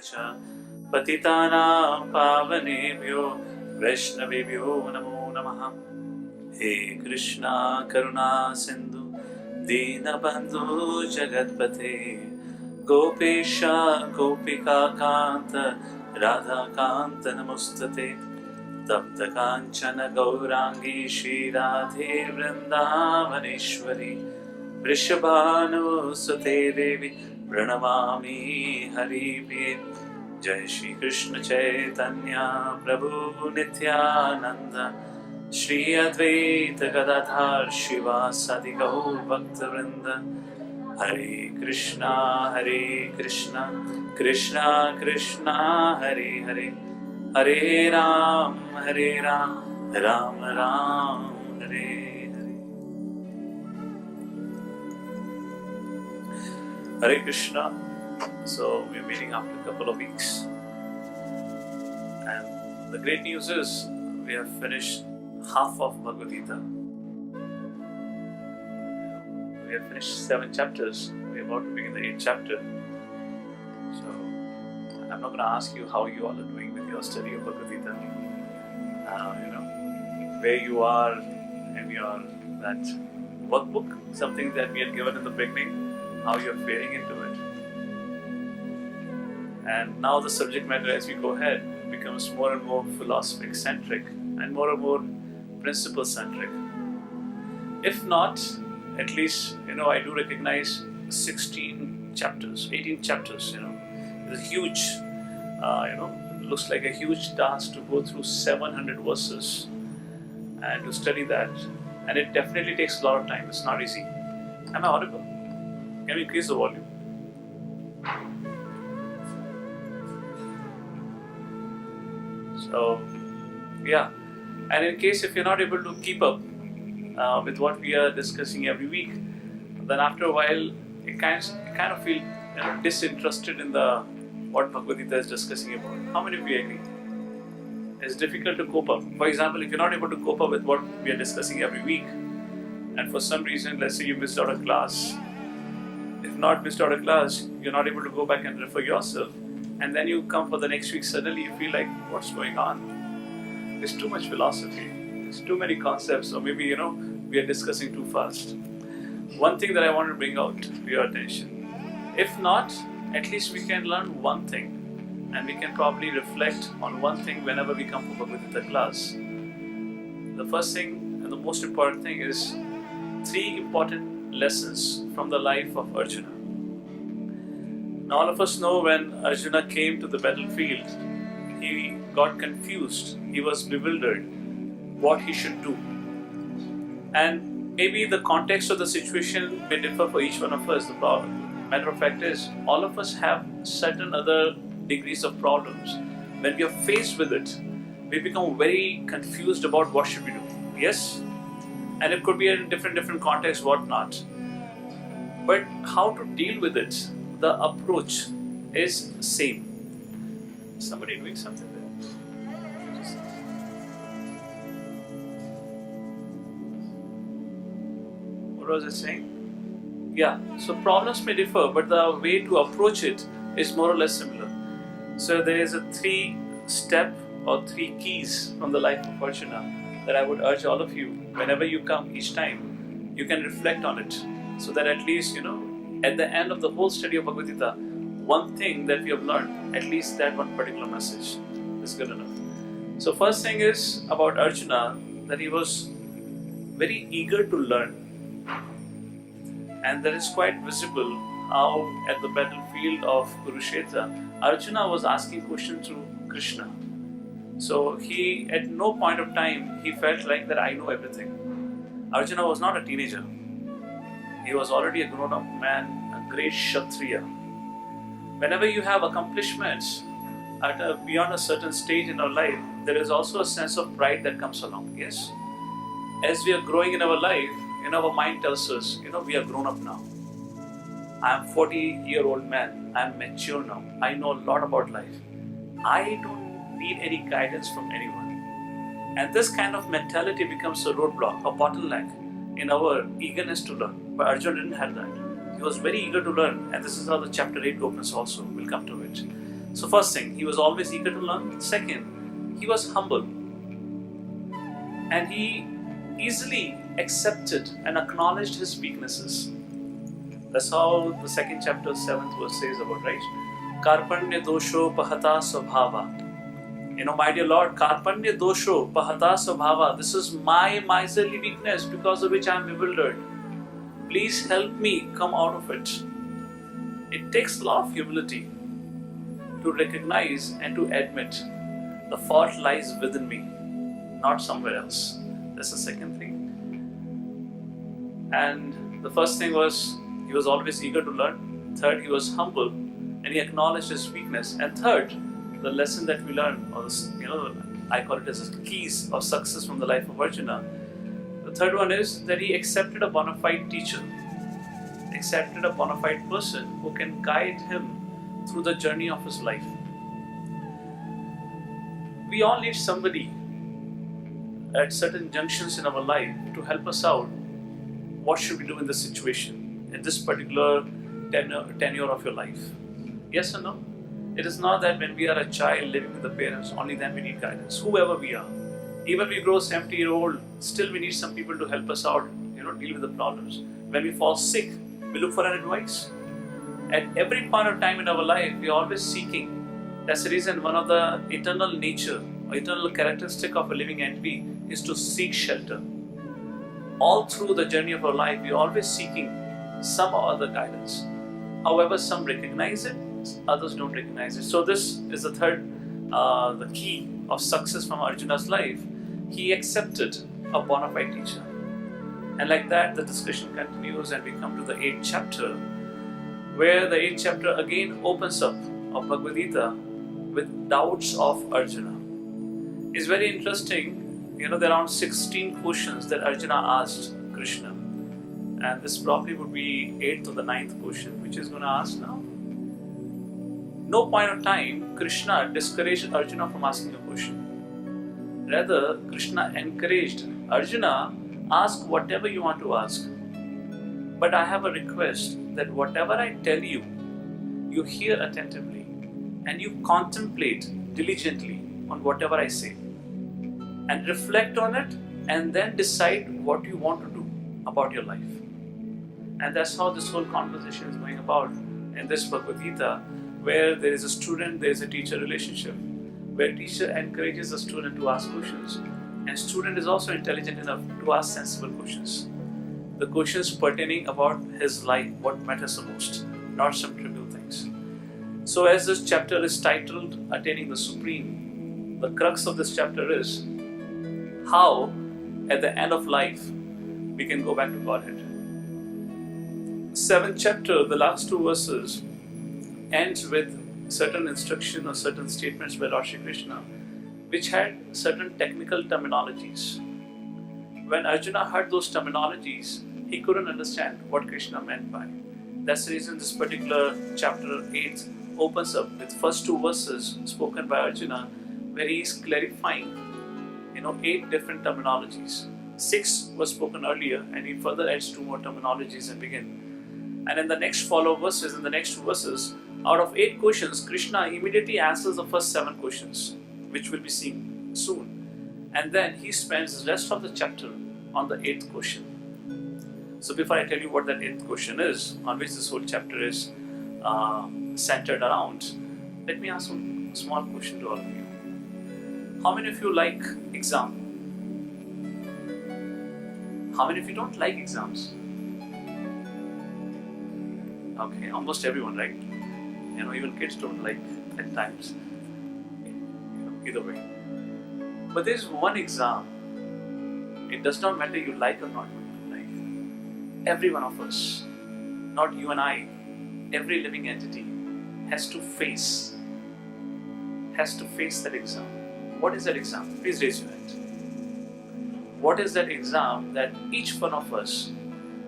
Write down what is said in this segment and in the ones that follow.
च पतितानां पावनेभ्यो वैष्णवेभ्यो नमो नमः। हे कृष्णा करुणा सिंधु दीनबंधु जगत्पते गोपेश गोपिका कांत राधा कांत नमोस्तुते। तप्त कांचन गौरांगी श्रीराधे वृंदावनेश्वरी वृषभानुसुते देवी प्रणमामि हरिप्रिये। जय श्री कृष्ण चैतन्य प्रभु नित्यानंद श्री अद्वैत गदाधर शिवासादि गौर भक्तवृंद। हरे कृष्णा कृष्णा कृष्णा हरे हरे, हरे Ram Ram Ram Hare Hare. Hare Krishna. So we're meeting after a couple of weeks, and the great news is we have finished half of Bhagavad Gita. We have finished 7 chapters. We're about to begin the 8th chapter. So I'm not going to ask you how you all are doing with your study of Bhagavad Gita. Where you are in your that workbook, something that we had given in the beginning, how you're faring into it. And now the subject matter as we go ahead becomes more and more philosophic centric and more principle centric. If not, at least I do recognize 16 chapters, 18 chapters. It's a huge, looks like a huge task to go through 700 verses and to study that, and it definitely takes a lot of time. It's not easy. Am I audible? Can we increase the volume? So, yeah. And in case if you're not able to keep up with what we are discussing every week, then after a while you kind of feel disinterested in what Bhagavad Gita is discussing about. How many of you agree? It's difficult to cope up. For example, if you're not able to cope up with what we are discussing every week, and for some reason, let's say you missed out a class. If not missed out a class, you're not able to go back and refer yourself, and then you come for the next week, suddenly you feel like, what's going on? There's too much philosophy, there's too many concepts, or maybe we are discussing too fast. One thing that I want to bring out to your attention, if not, at least we can learn one thing, and we can probably reflect on one thing whenever we come for Bhagavad Gita class. The first thing and the most important thing is 3 important lessons from the life of Arjuna. Now all of us know when Arjuna came to the battlefield, he got confused, he was bewildered what he should do. And maybe the context of the situation may differ for each one of us. The matter of fact is, all of us have certain other degrees of problems. When we are faced with it, we become very confused about what should we do. Yes? And it could be in different contexts, whatnot. But how to deal with it, the approach is same. Somebody doing something there? What was it saying? Yeah, so problems may differ, but the way to approach it is more or less similar. So there is a 3-step or 3 keys from the life of Arjuna that I would urge all of you, whenever you come each time, you can reflect on it, so that at least, at the end of the whole study of Bhagavad Gita, one thing that we have learned, at least that one particular message is good enough. So first thing is about Arjuna, that he was very eager to learn. And that is quite visible how at the battlefield of Kurukshetra, Arjuna was asking questions to Krishna. So he, at no point of time, he felt like that I know everything. Arjuna was not a teenager. He was already a grown-up man, a great Kshatriya. Whenever you have accomplishments beyond a certain stage in our life, there is also a sense of pride that comes along, yes? As we are growing in our life, our mind tells us, we are grown up now. I am 40-year-old man. I am mature now. I know a lot about life. I don't need any guidance from anyone. And this kind of mentality becomes a roadblock, a bottleneck in our eagerness to learn. But Arjuna didn't have that. He was very eager to learn, and this is how the chapter 8 opens also. We'll come to it. So first thing, he was always eager to learn. Second, he was humble. And he easily accepted and acknowledged his weaknesses. That's how the second chapter, 7th verse says about, right? Karpanya dosho pahata svabhava. My dear Lord, Karpanya dosho pahata svabhava. This is my miserly weakness because of which I am bewildered. Please help me come out of it. It takes a lot of humility to recognize and to admit the fault lies within me, not somewhere else. That's the second thing. And the first thing was, he was always eager to learn. Third, he was humble and he acknowledged his weakness. And third, the lesson that we learn, or I call it as the keys of success from the life of Arjuna. The third one is that he accepted a bona fide teacher, accepted a bona fide person who can guide him through the journey of his life. We all need somebody at certain junctions in our life to help us out. What should we do in this situation, in this particular tenure of your life? Yes or no? It is not that when we are a child living with the parents, only then we need guidance. Whoever we are, even we grow 70-year-old, still we need some people to help us out, deal with the problems. When we fall sick, we look for an advice. At every point of time in our life, we are always seeking. That's the reason one of the eternal nature, or eternal characteristic of a living entity is to seek shelter. All through the journey of our life, we are always seeking some or other guidance. However, some recognize it, others don't recognize it. So this is the third, the key of success from Arjuna's life. He accepted a bona fide teacher. And like that, the discussion continues and we come to the 8th chapter, where the 8th chapter again opens up of Bhagavad Gita with doubts of Arjuna. It's very interesting. There are around 16 questions that Arjuna asked Krishna. And this probably would be 8th or the 9th question, which is going to ask now. No point of time, Krishna discouraged Arjuna from asking a question. Rather, Krishna encouraged Arjuna, ask whatever you want to ask. But I have a request that whatever I tell you, you hear attentively and you contemplate diligently on whatever I say. And reflect on it and then decide what you want to do about your life. And that's how this whole conversation is going about in this Bhagavad Gita, where there is a student, there is a teacher relationship, where teacher encourages the student to ask questions, and student is also intelligent enough to ask sensible questions. The questions pertaining about his life, what matters the most, not some trivial things. So as this chapter is titled Attaining the Supreme, the crux of this chapter is how at the end of life we can go back to Godhead. 7th chapter, the last 2 verses, ends with certain instruction or certain statements by Lord Shri Krishna, which had certain technical terminologies. When Arjuna heard those terminologies, he couldn't understand what Krishna meant by. That's the reason this particular chapter 8 opens up with first 2 verses spoken by Arjuna, where he is clarifying 8 different terminologies. 6 was spoken earlier, and he further adds 2 more terminologies and begin. And in the next follow verses, in the next 2 verses, out of 8 questions, Krishna immediately answers the first 7 questions, which we'll be seeing soon. And then he spends the rest of the chapter on the 8th question. So before I tell you what that 8th question is, on which this whole chapter is centered around, let me ask one small question to all of you. How many of you like exam? How many of you don't like exams? Okay, almost everyone, right? Even kids don't like at times. Either way. But there's one exam. It does not matter you like or not like. Every one of us, not you and I, every living entity has to face that exam. What is that exam? Please raise your hand. What is that exam that each one of us,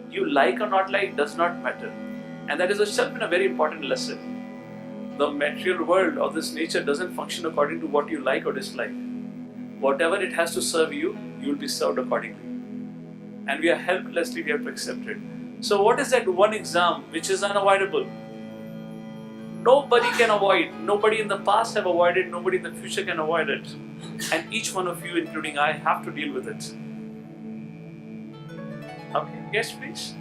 you like or not like, does not matter. And that is itself a very important lesson. The material world of this nature doesn't function according to what you like or dislike. Whatever it has to serve you, you will be served accordingly. And we have to accept it. So what is that one exam which is unavoidable? Nobody can avoid. Nobody in the past have avoided. Nobody in the future can avoid it. And each one of you, including I, have to deal with it. Okay. Yes, please.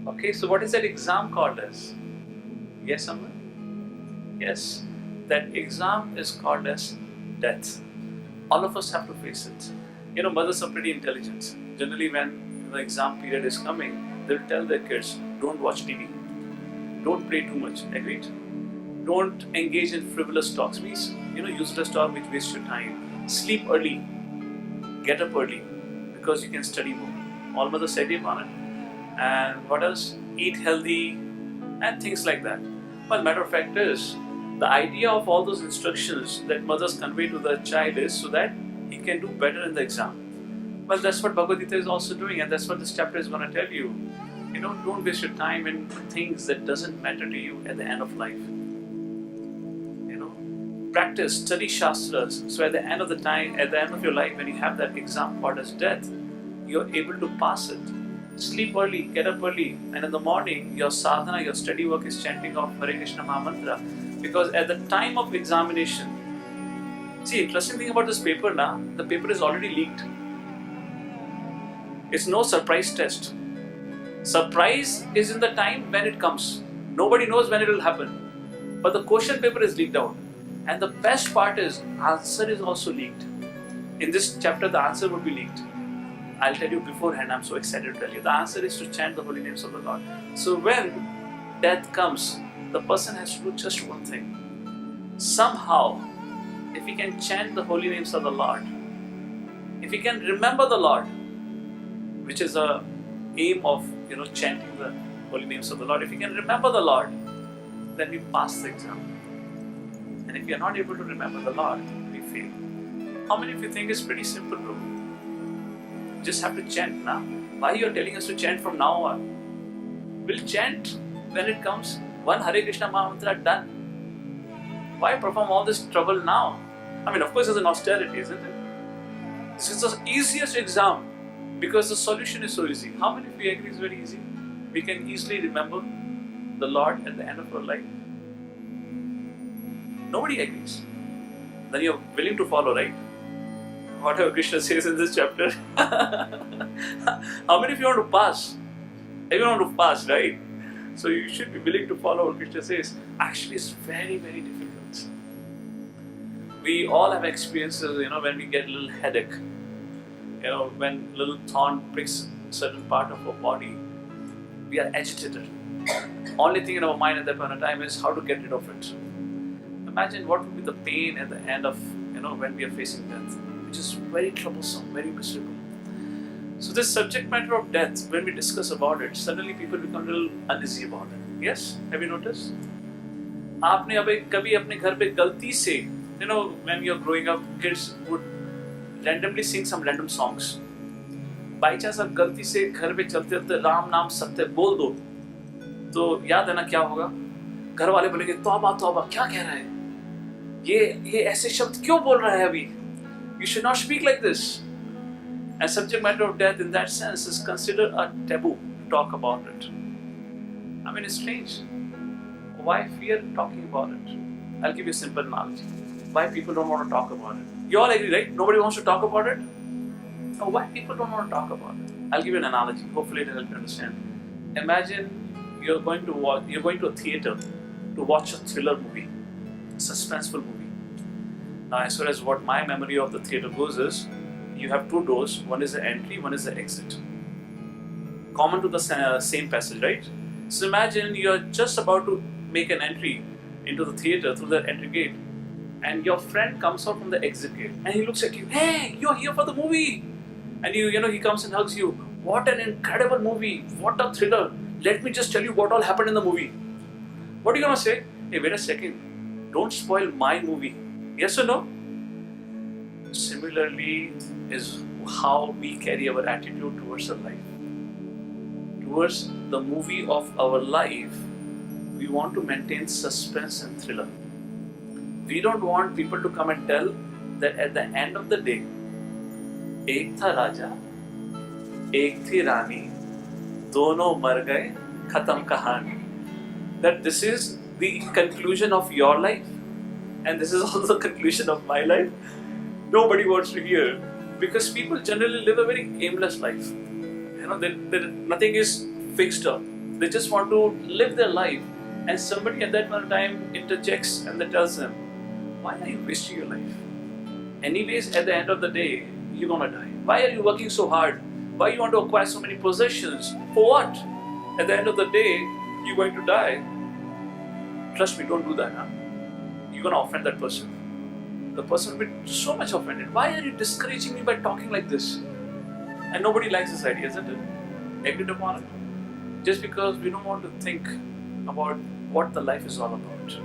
Okay, so what is that exam called as? Yes, someone? Yes. That exam is called as death. All of us have to face it. You know, mothers are pretty intelligent. Generally, when the exam period is coming, they'll tell their kids, don't watch TV. Don't play too much. Agreed? Don't engage in frivolous talks. Means, useless talk which wastes your time. Sleep early. Get up early. Because you can study more. All mothers agree upon it. And what else? Eat healthy and things like that. Well, matter of fact is, the idea of all those instructions that mothers convey to the child is so that he can do better in the exam. Well, that's what Bhagavad Gita is also doing, and that's what this chapter is going to tell you. Don't waste your time in things that doesn't matter to you at the end of life. Practice, study Shastras, so at the end of your life, when you have that exam called as death, you're able to pass it. Sleep early, get up early, and in the morning, your sadhana, your study work is chanting of Hare Krishna Mahamantra. Because at the time of examination, see, interesting thing about this paper now, the paper is already leaked. It's no surprise test. Surprise is in the time when it comes. Nobody knows when it will happen. But the question paper is leaked out. And the best part is, answer is also leaked. In this chapter, the answer would be leaked. I'll tell you beforehand, I'm so excited to tell you. The answer is to chant the holy names of the Lord. So when death comes, the person has to do just one thing. Somehow, if he can chant the holy names of the Lord, if he can remember the Lord, which is the aim of chanting the holy names of the Lord, if he can remember the Lord, then we pass the exam. And if you are not able to remember the Lord, we fail. How many of you think it's pretty simple, bro? You just have to chant now. Why you are telling us to chant from now on? We'll chant when it comes. One Hare Krishna Mahamantra done. Why perform all this trouble now? I mean, of course, it's an austerity, isn't it? This is the easiest exam because the solution is so easy. How many of you agree it's very easy? We can easily remember the Lord at the end of our life. Nobody agrees. Then you're willing to follow, right? Whatever Krishna says in this chapter. How many of you want to pass? Everyone want to pass, right? So you should be willing to follow what Krishna says. Actually, it's very, very difficult. We all have experiences, when we get a little headache. When a little thorn pricks a certain part of our body, we are agitated. Only thing in our mind at that point of time is how to get rid of it. Imagine what would be the pain at the end of, when we are facing death, which is very troublesome, very miserable. So this subject matter of death, when we discuss about it, suddenly people become a little uneasy about it. Yes? Have you noticed? आपने अभी कभी अपने घर पे गलती से, when you're growing up, kids would randomly sing some random songs. By chance आप गलती से घर पे चलते चलते राम नाम सत्य बोल दो, तो याद है ना क्या होगा? घर वाले बोलेंगे तौबा तौबा क्या कह रहा है? ये ऐसे शब्द क्यों बोल रहा है अभी? You should not speak like this. And subject matter of death in that sense is considered a taboo to talk about it. I mean, it's strange. Why fear talking about it? I'll give you a simple analogy. Why people don't want to talk about it? You all agree, right? Nobody wants to talk about it? No, why people don't want to talk about it? I'll give you an analogy. Hopefully it will help you understand. Imagine you're going to a theater to watch a thriller movie, a suspenseful movie. Now, as far as what my memory of the theater goes is, you have two doors. One is the entry, one is the exit. Common to the same passage, right? So imagine you're just about to make an entry into the theater through the entry gate, and your friend comes out from the exit gate, and he looks at you. Hey, you're here for the movie, and he comes and hugs you. What an incredible movie! What a thriller! Let me just tell you what all happened in the movie. What are you gonna say? Hey, wait a second! Don't spoil my movie. Yes or no? Similarly is how we carry our attitude towards our life. Towards the movie of our life, we want to maintain suspense and thriller. We don't want people to come and tell that at the end of the day, एक था राजा, एक थी रानी, दोनों मर गए, खत्म कहानी. That this is the conclusion of your life, and this is also the conclusion of my life. Nobody wants to hear, because people generally live a very aimless life. Nothing is fixed up. They just want to live their life, and somebody at that point of time interjects and they tells them, "Why are you wasting your life? Anyways, at the end of the day, you're gonna die. Why are you working so hard? Why you want to acquire so many possessions? For what? At the end of the day, you're going to die." Trust me, don't do that. You're gonna offend that person. The person will be so much offended. Why are you discouraging me by talking like this? And nobody likes this idea, isn't it? Agreed upon it? Just because we don't want to think about what the life is all about.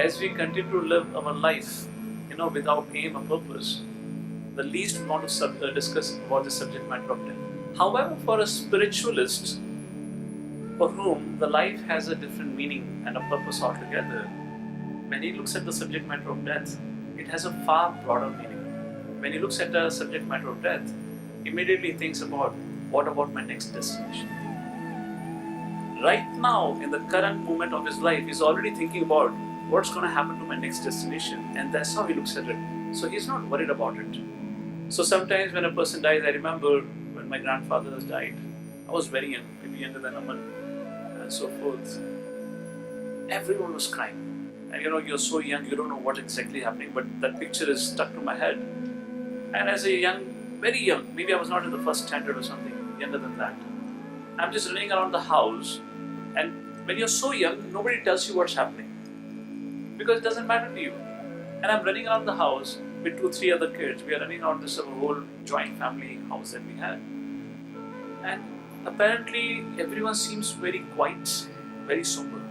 As we continue to live our life, without aim or purpose, the least we want to discuss about the subject matter of death. However, for a spiritualist, for whom the life has a different meaning and a purpose altogether, when he looks at the subject matter of death, it has a far broader meaning. When he looks at the subject matter of death, immediately he thinks about, what about my next destination? Right now, in the current moment of his life, he's already thinking about what's going to happen to my next destination, and that's how he looks at it. So he's not worried about it. So sometimes when a person dies, I remember when my grandfather has died, I was very young, maybe younger than Aman, and so forth. Everyone was crying. And you're so young, you don't know what exactly happening, but that picture is stuck to my head. And as a young, very young, maybe I was not in the first standard or something, younger than that, I'm just running around the house, and when you're so young, nobody tells you what's happening, because it doesn't matter to you. And I'm running around the house with 2-3 other kids. We are running around this whole joint family house that we had. And apparently everyone seems very quiet, very somber.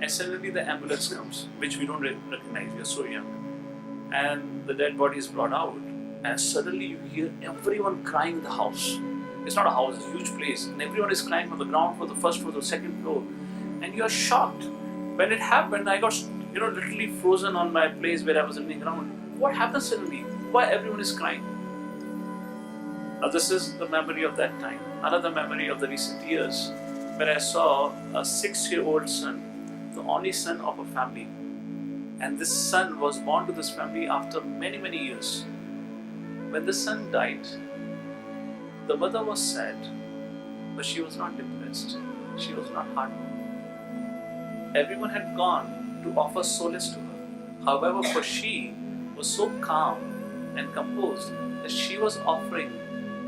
And suddenly the ambulance comes, which we don't recognize, we are so young. And the dead body is brought out. And suddenly you hear everyone crying in the house. It's not a house, it's a huge place. And everyone is crying from the ground floor, the first floor, the second floor. And you are shocked. When it happened, I got literally frozen on my place where I was running around. What happened suddenly? Why everyone is crying? Now this is the memory of that time. Another memory of the recent years, where I saw a 6-year-old son, the only son of a family. And this son was born to this family after many, many years. When the son died, the mother was sad, but she was not depressed. She was not heartbroken. Everyone had gone to offer solace to her. However, for she was so calm and composed that she was offering,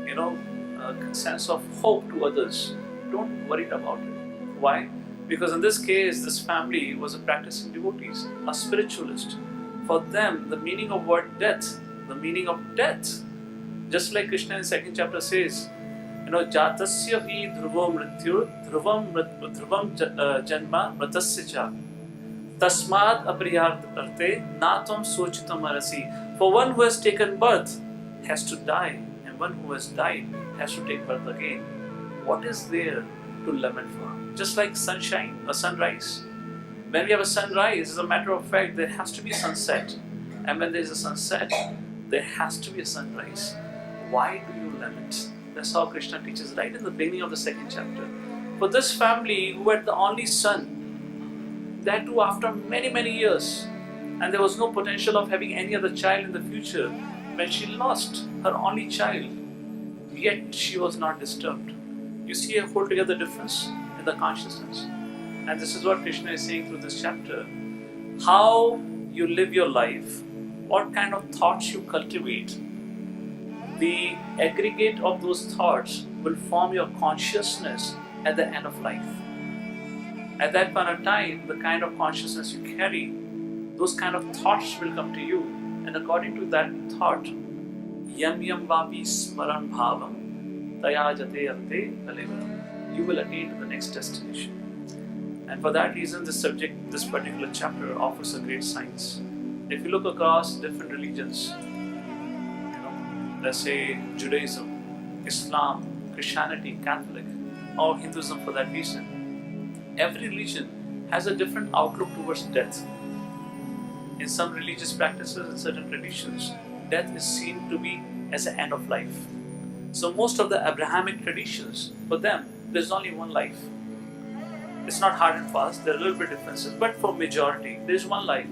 a sense of hope to others. Don't worry about it. Why? Because in this case, this family was a practicing devotees, a spiritualist. For them, the meaning of word death, just like Krishna in 2nd chapter says, jatasya hi dhruvam mrityu, dhruvam janma mritasya cha. Tasmad apriyarte natam sochitam arasi. For one who has taken birth has to die, and one who has died has to take birth again. What is there to lament for? Just like sunshine, a sunrise. When we have a sunrise, as a matter of fact, there has to be a sunset. And when there is a sunset, there has to be a sunrise. Why do you lament? That's how Krishna teaches right in the beginning of the 2nd chapter. For this family who had the only son, that too after many, many years, and there was no potential of having any other child in the future, when she lost her only child, yet she was not disturbed. You see a altogether difference in the consciousness. And this is what Krishna is saying through this chapter. How you live your life, what kind of thoughts you cultivate, the aggregate of those thoughts will form your consciousness at the end of life. At that point of time, the kind of consciousness you carry, those kind of thoughts will come to you. And according to that thought, yam yam vapi smaran bhavam taya jate ante kalevaram, you will attain to the next destination. And for that reason, this particular chapter offers a great science. If you look across different religions, let's say Judaism, Islam, Christianity, Catholic, or Hinduism for that reason, every religion has a different outlook towards death. In some religious practices, in certain traditions, death is seen to be as the end of life. So most of the Abrahamic traditions, for them, there's only one life. It's not hard and fast, there are a little bit differences, but for majority, there's one life.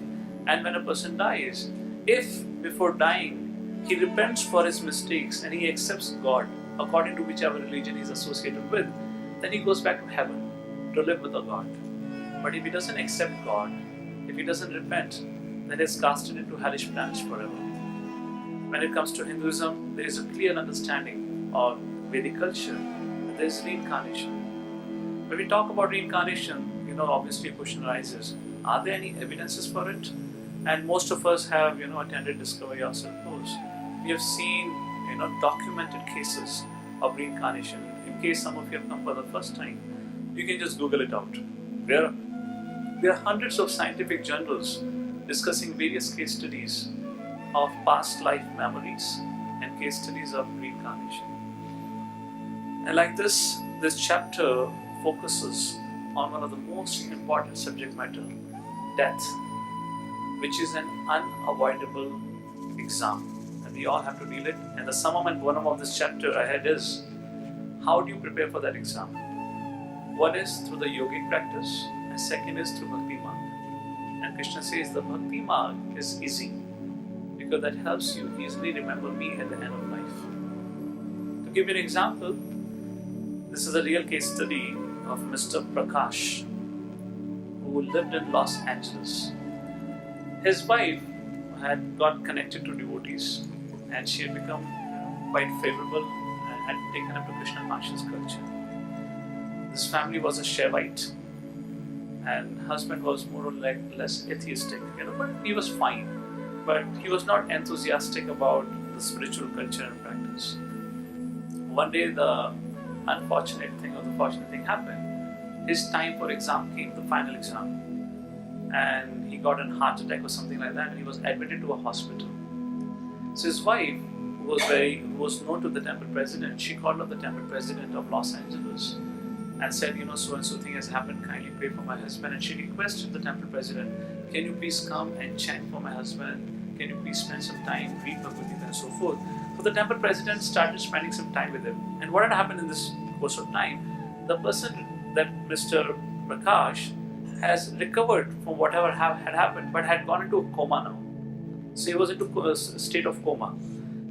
And when a person dies, if before dying, he repents for his mistakes and he accepts God, according to whichever religion he's associated with, then he goes back to heaven to live with the God. But if he doesn't accept God, if he doesn't repent, then he's casted into hellish planets forever. When it comes to Hinduism, there is a clear understanding of Vedic culture. There is reincarnation. When we talk about reincarnation, obviously a question arises, are there any evidences for it? And most of us have, attended Discover Yourself course. We have seen, documented cases of reincarnation. In case some of you have come for the first time, you can just Google it out. There are hundreds of scientific journals discussing various case studies of past life memories and case studies of reincarnation. And like this chapter focuses on one of the most important subject matter, death, which is an unavoidable exam. And we all have to deal it. And the sum and bonum of this chapter ahead is, how do you prepare for that exam? One is through the yogic practice, and second is through Bhakti Marg. And Krishna says the Bhakti Marg is easy, because that helps you easily remember me at the end of life. To give you an example, this is a real case study of Mr. Prakash, who lived in Los Angeles. His wife had got connected to devotees, and she had become quite favorable and had taken up to Krishna conscious culture. This family was a Shaivite, and husband was more or less atheistic, but he was fine. But he was not enthusiastic about the spiritual culture and practice. One day the unfortunate thing or the fortunate thing happened. His time for exam came, the final exam. And he got a heart attack or something like that, and he was admitted to a hospital. So his wife, who was known to the temple president, she called up the temple president of Los Angeles and said, so and so thing has happened, kindly pray for my husband. And she requested the temple president, can you please come and chant for my husband? Can you please spend some time, read Bhagavad Gita and so forth? So the temple president started spending some time with him. And what had happened in this course of time, the person, that Mr. Prakash, has recovered from whatever had happened, but had gone into a coma now. So he was into a state of coma.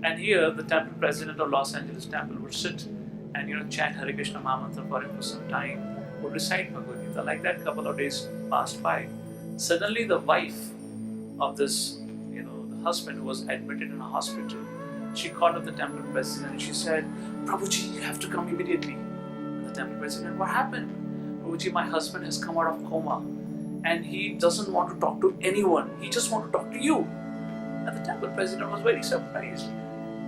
And here the temple president of Los Angeles temple would sit and chant Hare Krishna Mahamantra for him for some time, would recite Bhagavad Gita. Like that, couple of days passed by. Suddenly the wife of this, the husband who was admitted in a hospital, she called up the temple president and she said, Prabhuji, you have to come immediately. And the temple president, what happened? Prabhuji, my husband has come out of coma and he doesn't want to talk to anyone. He just wants to talk to you. And the temple president was very surprised.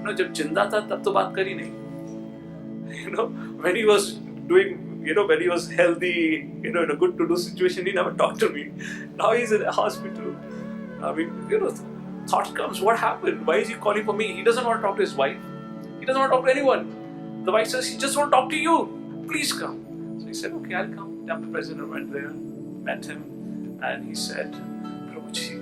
जब जिंदा था तब तो बात करी नहीं. When he was doing, when he was healthy, in a good to-do situation, he never talked to me. Now he's in a hospital. I mean, thought comes, what happened? Why is he calling for me? He doesn't want to talk to his wife. He doesn't want to talk to anyone. The wife says, he just want to talk to you. Please come. So he said, okay, I'll come. Temple president went there, met him, and he said, Prabhuji,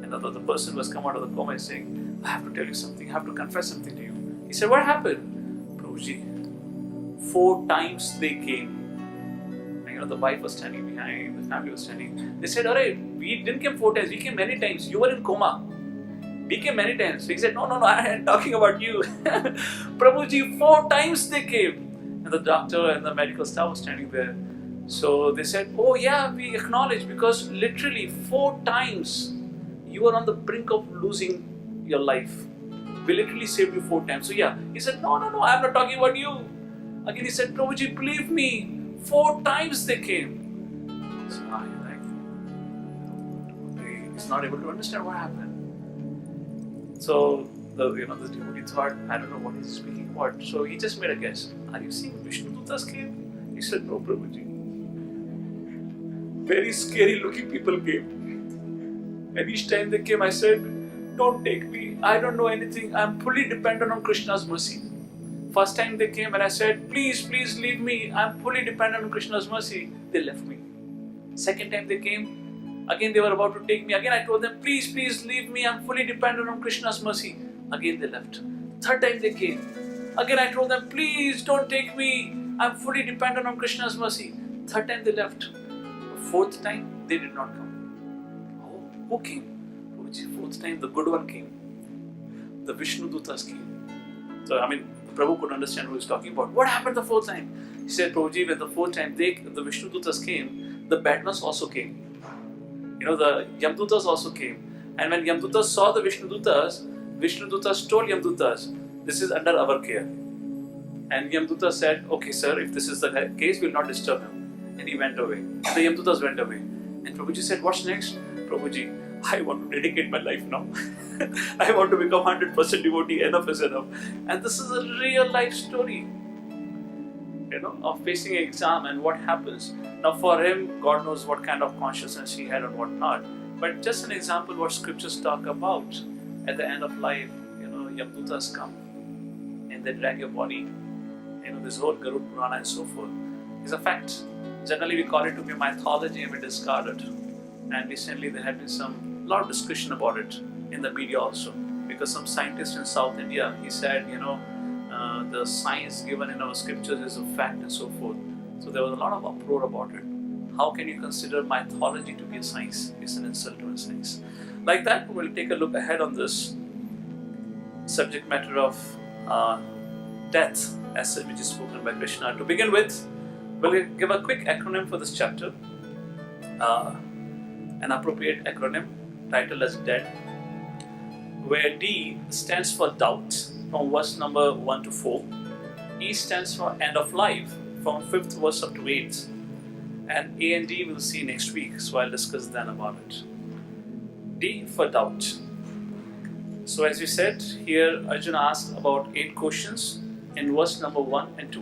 the person who has come out of the coma is saying, I have to tell you something, I have to confess something to you. He said, what happened? Prabhuji, 4 times they came. And the wife was standing behind, the family was standing. They said, alright, we didn't come 4 times, we came many times. You were in coma. We came many times. So he said, no, I am talking about you. Prabhuji, 4 times they came. And the doctor and the medical staff was standing there. So they said, oh yeah, we acknowledge, because literally 4 times you were on the brink of losing your life. We literally saved you 4 times. So yeah, he said, no, I'm not talking about you. Again he said, Prabhuji, believe me, 4 times they came. So he's not able to understand what happened. So this devotee thought, I don't know what he's speaking about. So he just made a guess. Are you seeing Vishnu Dutas came? He said, no, Prabhuji. Very scary looking people came. And each time they came, I said, don't take me. I don't know anything. I'm fully dependent on Krishna's mercy. First time they came and I said, please leave me. I'm fully dependent on Krishna's mercy. They left me. Second time they came, again they were about to take me. Again I told them, please leave me. I'm fully dependent on Krishna's mercy. Again they left. Third time they came. Again I told them, please don't take me. I'm fully dependent on Krishna's mercy. Third time they left. Fourth time they did not come. Oh, who came? Fourth time the good one came. The Vishnu Dutas came. So Prabhu couldn't understand who he's talking about. What happened the fourth time? He said, Prabhuji, when the fourth time the Vishnu Dutas came, the bad ones also came. The Yamdutas also came. And when Yamdutas saw the Vishnu Dutas told Yamdutas, this is under our care. And Yamdutas said, okay sir, if this is the case, we will not disturb him. And he went away. And the Yamdutas went away. And Prabhuji said, what's next? Prabhuji, I want to dedicate my life now. I want to become 100% devotee. Enough is enough. And this is a real life story, of facing an exam and what happens. Now for him, God knows what kind of consciousness he had and what not. But just an example what scriptures talk about. At the end of life, Yamdutas come and they drag your body. This whole Garud Purana and so forth is a fact. Generally we call it to be mythology and we discard it. And recently there had been lot of discussion about it in the media also. Because some scientist in South India, he said, the science given in our scriptures is a fact and so forth. So there was a lot of uproar about it. How can you consider mythology to be a science? It's an insult to a science. Like that, we'll take a look ahead on this subject matter of death, as which is spoken by Krishna. To begin with, we'll give a quick acronym for this chapter. An appropriate acronym titled as DEAD, where D stands for doubt from verse number 1 to 4. E stands for end of life from 5th verse up to 8th. And A and D we'll see next week, so I'll discuss then about it. D for doubt. So as we said, here Arjuna asked about 8 questions in verse number 1 and 2.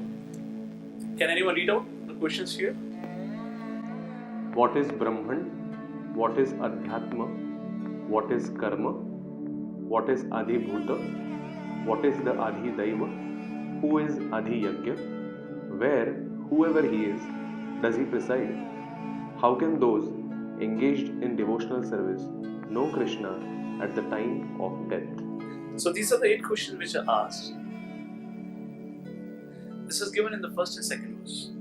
Can anyone read out the questions here? What is Brahman? What is Adhyatma? What is Karma? What is Adhibhuta? What is the Adhidaiva? Who is Adhiyagya? Where, whoever he is, does he preside? How can those engaged in devotional service know Krishna at the time of death? So these are the 8 questions which are asked. This is given in the first and second verse.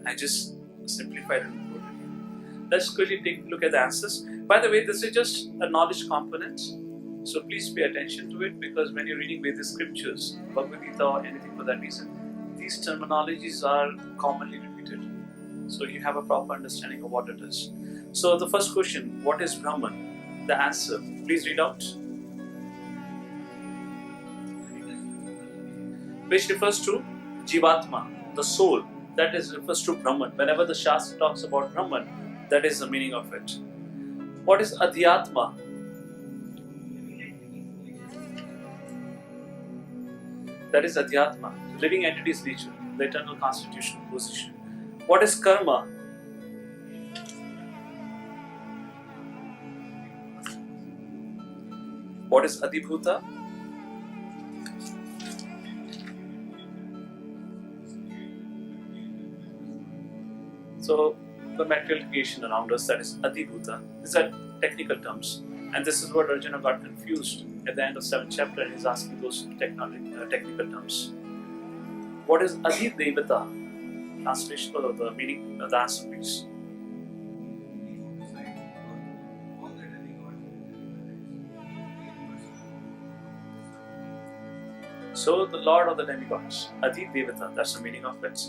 I just simplified it. Let's quickly take a look at the answers. By the way, this is just a knowledge component. So please pay attention to it, because when you're reading Vedic scriptures, Bhagavad Gita or anything for that reason, these terminologies are commonly repeated. So you have a proper understanding of what it is. So the first question, what is Brahman? The answer, please read out. Which refers to Jivatma, the soul. That refers to Brahman. Whenever the Shastra talks about Brahman, that is the meaning of it. What is Adhyatma? That is Adhyatma, living entity's nature, the eternal constitutional position. What is Karma? What is Adhibhuta? So, the material creation around us, that is Adhibhuta. These are technical terms. And this is what Arjuna got confused at the end of 7th chapter, and he's asking those technical terms. What is Adhidevata? Translation of the meaning of the answer, please. So the Lord of the demigods, Adhidevata, that's the meaning of it.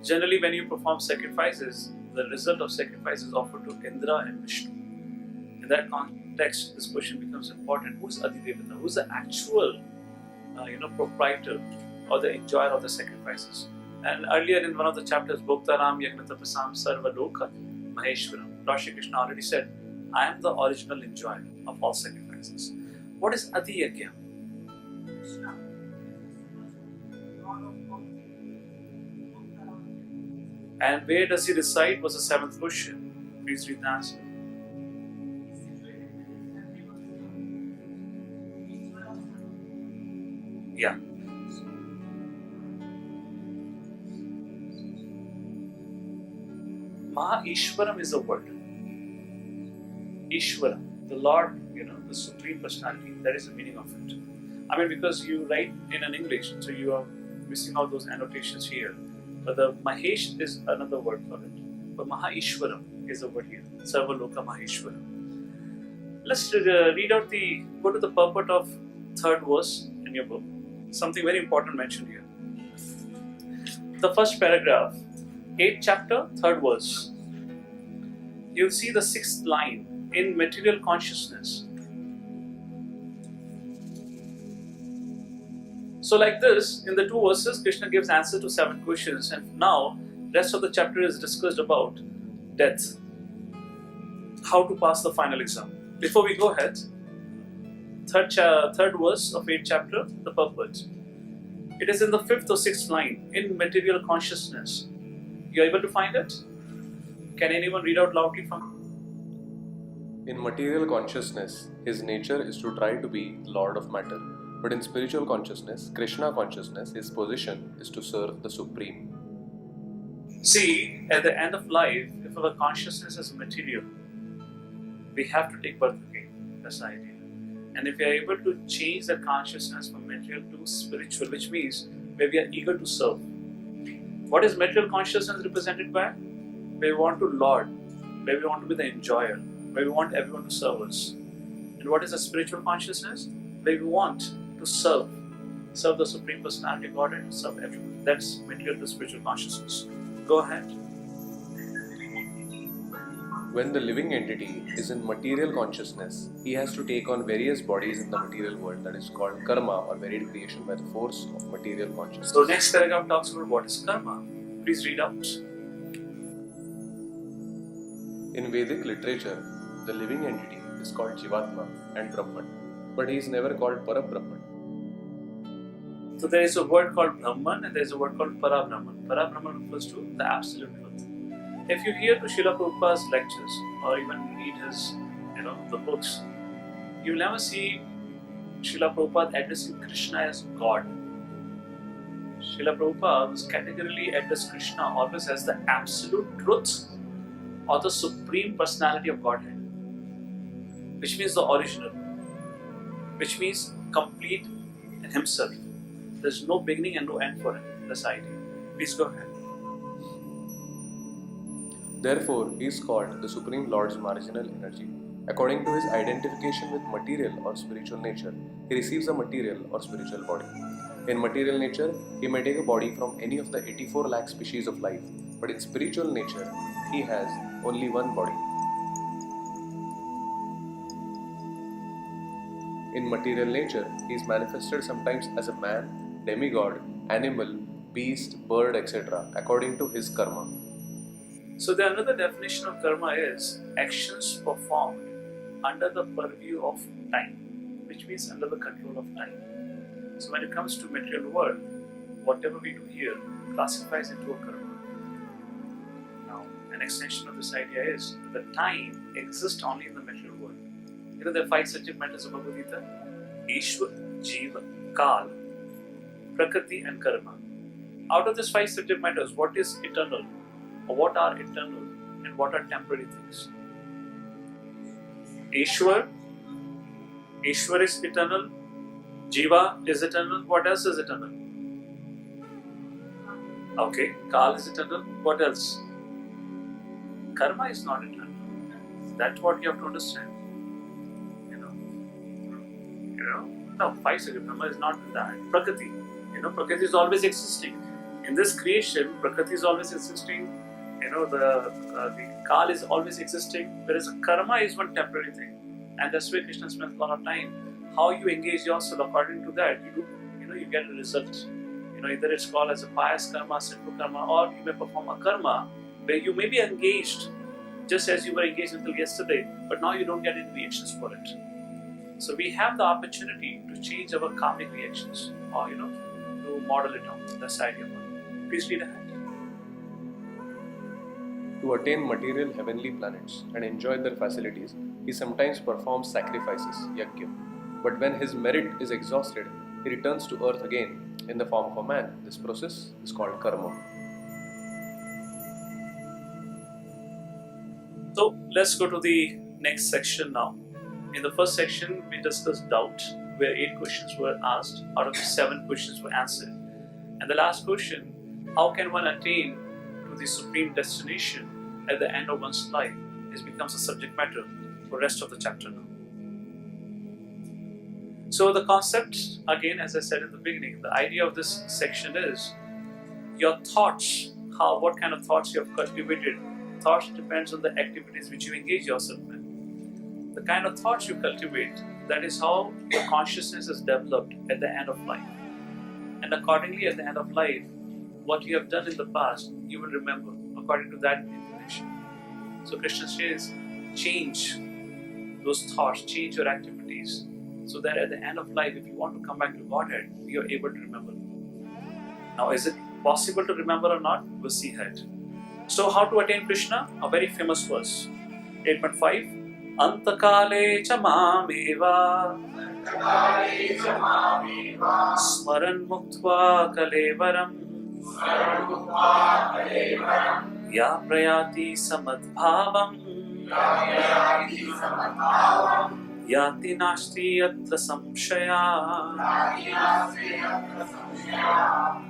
Generally, when you perform sacrifices, the result of sacrifice is offered to Indra and Vishnu. In that context, this question becomes important. Who is Adhidevata? Who is the actual proprietor or the enjoyer of the sacrifices? And earlier in one of the chapters, Bhoktaram Yagnatapasam Sarva Loka Maheshwaram, Lord Shri Krishna already said, I am the original enjoyer of all sacrifices. What is Adhiyagya? And where does he reside was the 7th question. Please read the answer. Yeah. Maha Ishwaram is the word. Ishwaram, the Lord, the Supreme Personality, that is the meaning of it. I mean, because you write in an English, so you are missing out those annotations here. But the Mahesh is another word for it. But Mahaishwaram is the word here. Sarvaloka Maheshwaram. Let's read out go to the purport of third verse in your book. Something very important mentioned here. The first paragraph, 8th chapter, 3rd verse. You'll see the 6th line, in material consciousness. So like this, in the 2 verses, Krishna gives answer to 7 questions, and now rest of the chapter is discussed about death. How to pass the final exam. Before we go ahead, third verse of 8th chapter, the purport. It is in the 5th or 6th line, in material consciousness. You are able to find it? Can anyone read out loudly from? In material consciousness, his nature is to try to be Lord of matter. But in spiritual consciousness, Krishna consciousness, his position is to serve the Supreme. See, at the end of life, if our consciousness is material, we have to take birth again. That's the idea. And if we are able to change the consciousness from material to spiritual, which means where we are eager to serve. What is material consciousness represented by? Where we want to lord, where we want to be the enjoyer, where we want everyone to serve us. And what is the spiritual consciousness? Where we want to serve the Supreme Personality of Godhead, serve everyone. That's material to spiritual consciousness. Go ahead. When the living entity is in material consciousness, he has to take on various bodies in the material world, that is called karma or varied creation by the force of material consciousness. So next paragraph talks about what is karma. Please read out. In Vedic literature, the living entity is called Jivatma and Brahman, but he is never called Parabrahman. So there is a word called Brahman and there is a word called Parabrahman. Parabrahman refers to the absolute truth. If you hear to Srila Prabhupada's lectures or even read his, the books, you will never see Srila Prabhupada addressing Krishna as God. Srila Prabhupada was categorically addressed Krishna always as the absolute truth or the Supreme Personality of Godhead, which means the original, which means complete in himself. There's no beginning and no end for him. This idea. Please go ahead. Therefore, he is called the Supreme Lord's marginal energy. According to his identification with material or spiritual nature, he receives a material or spiritual body. In material nature, he may take a body from any of the 84 lakh species of life, but in spiritual nature, he has only one body. In material nature, he is manifested sometimes as a man, demigod, animal, beast, bird, etc. according to his karma. So the another definition of karma is actions performed under the purview of time, which means under the control of time. So when it comes to material world, whatever we do here classifies into a karma. Now, an extension of this idea is that time exists only in the material world. There are 5 subject matters of Bhagavad Gita: Ishwar, Jiva, Kal, Prakriti and Karma. Out of these 5 subject matters, what is eternal? Or what are eternal and what are temporary things? Ishwar is eternal. Jiva is eternal. What else is eternal? Okay, Kal is eternal. What else? Karma is not eternal. That's what you have to understand. No, 5 subject matter is not that. Prakriti. Prakriti is always existing. In this creation, Prakriti is always existing. The Kal is always existing, whereas karma is one temporary thing, and that's where Krishna spends a lot of time. How you engage yourself according to that, you get a result. Either it's called as a pious karma, sinful karma, or you may perform a karma where you may be engaged just as you were engaged until yesterday, but now you don't get any reactions for it. So we have the opportunity to change our karmic reactions, or to model it on. That's the idea. Please read ahead. To attain material heavenly planets and enjoy their facilities, he sometimes performs sacrifices, yajna. But when his merit is exhausted, he returns to earth again in the form of a man. This process is called karma. So let's go to the next section now. In the first section, we discussed doubt. where 8 questions were asked, out of which 7 questions were answered. And the last question, how can one attain to the supreme destination at the end of one's life, it becomes a subject matter for the rest of the chapter now. So the concept, again, as I said in the beginning, the idea of this section is your thoughts, what kind of thoughts you have cultivated. Thoughts depends on the activities which you engage yourself in. The kind of thoughts you cultivate, that is how your consciousness is developed at the end of life. And accordingly, at the end of life, what you have done in the past, you will remember according to that information. So Krishna says, change those thoughts, change your activities, so that at the end of life, if you want to come back to Godhead, you are able to remember. Now, is it possible to remember or not? We'll see that. So, how to attain Krishna? A very famous verse. 8.5 Antakale cha mameva Smaran muktva kalevaram Ya prayati samadbhavam Yati nashti atra samshaya.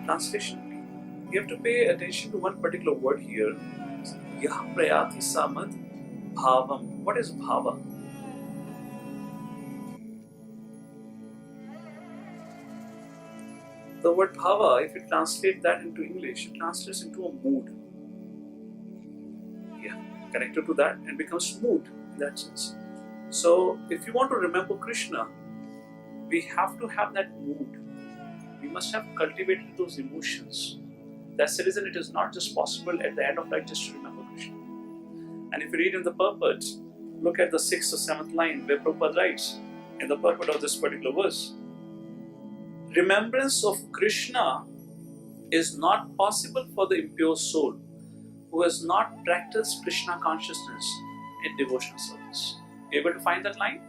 Translation. You have to pay attention to one particular word here. Yah prayati samad bhavam. What is bhava? The word bhava, if you translate that into English, it translates into a mood. Yeah, connected to that and becomes mood in that sense. So, if you want to remember Krishna, we have to have that mood. We must have cultivated those emotions. That's the reason it is not just possible at the end of life just to remember Krishna. And if you read in the purport, look at the 6th or 7th line where Prabhupada writes in the purport of this particular verse. Remembrance of Krishna is not possible for the impure soul who has not practiced Krishna consciousness in devotional service. You able to find that line?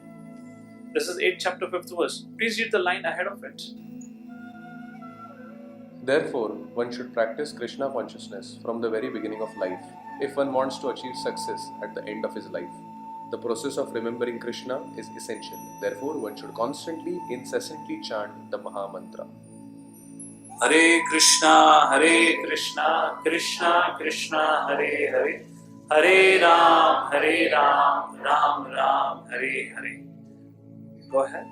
This is 8th chapter 5th verse. Please read the line ahead of it. Therefore, one should practice Krishna consciousness from the very beginning of life if one wants to achieve success at the end of his life. The process of remembering Krishna is essential. Therefore, one should constantly, incessantly chant the Maha Mantra. Hare Krishna, Krishna Krishna, Hare Hare, Hare Ram, Ram Ram, Hare Hare. Go ahead.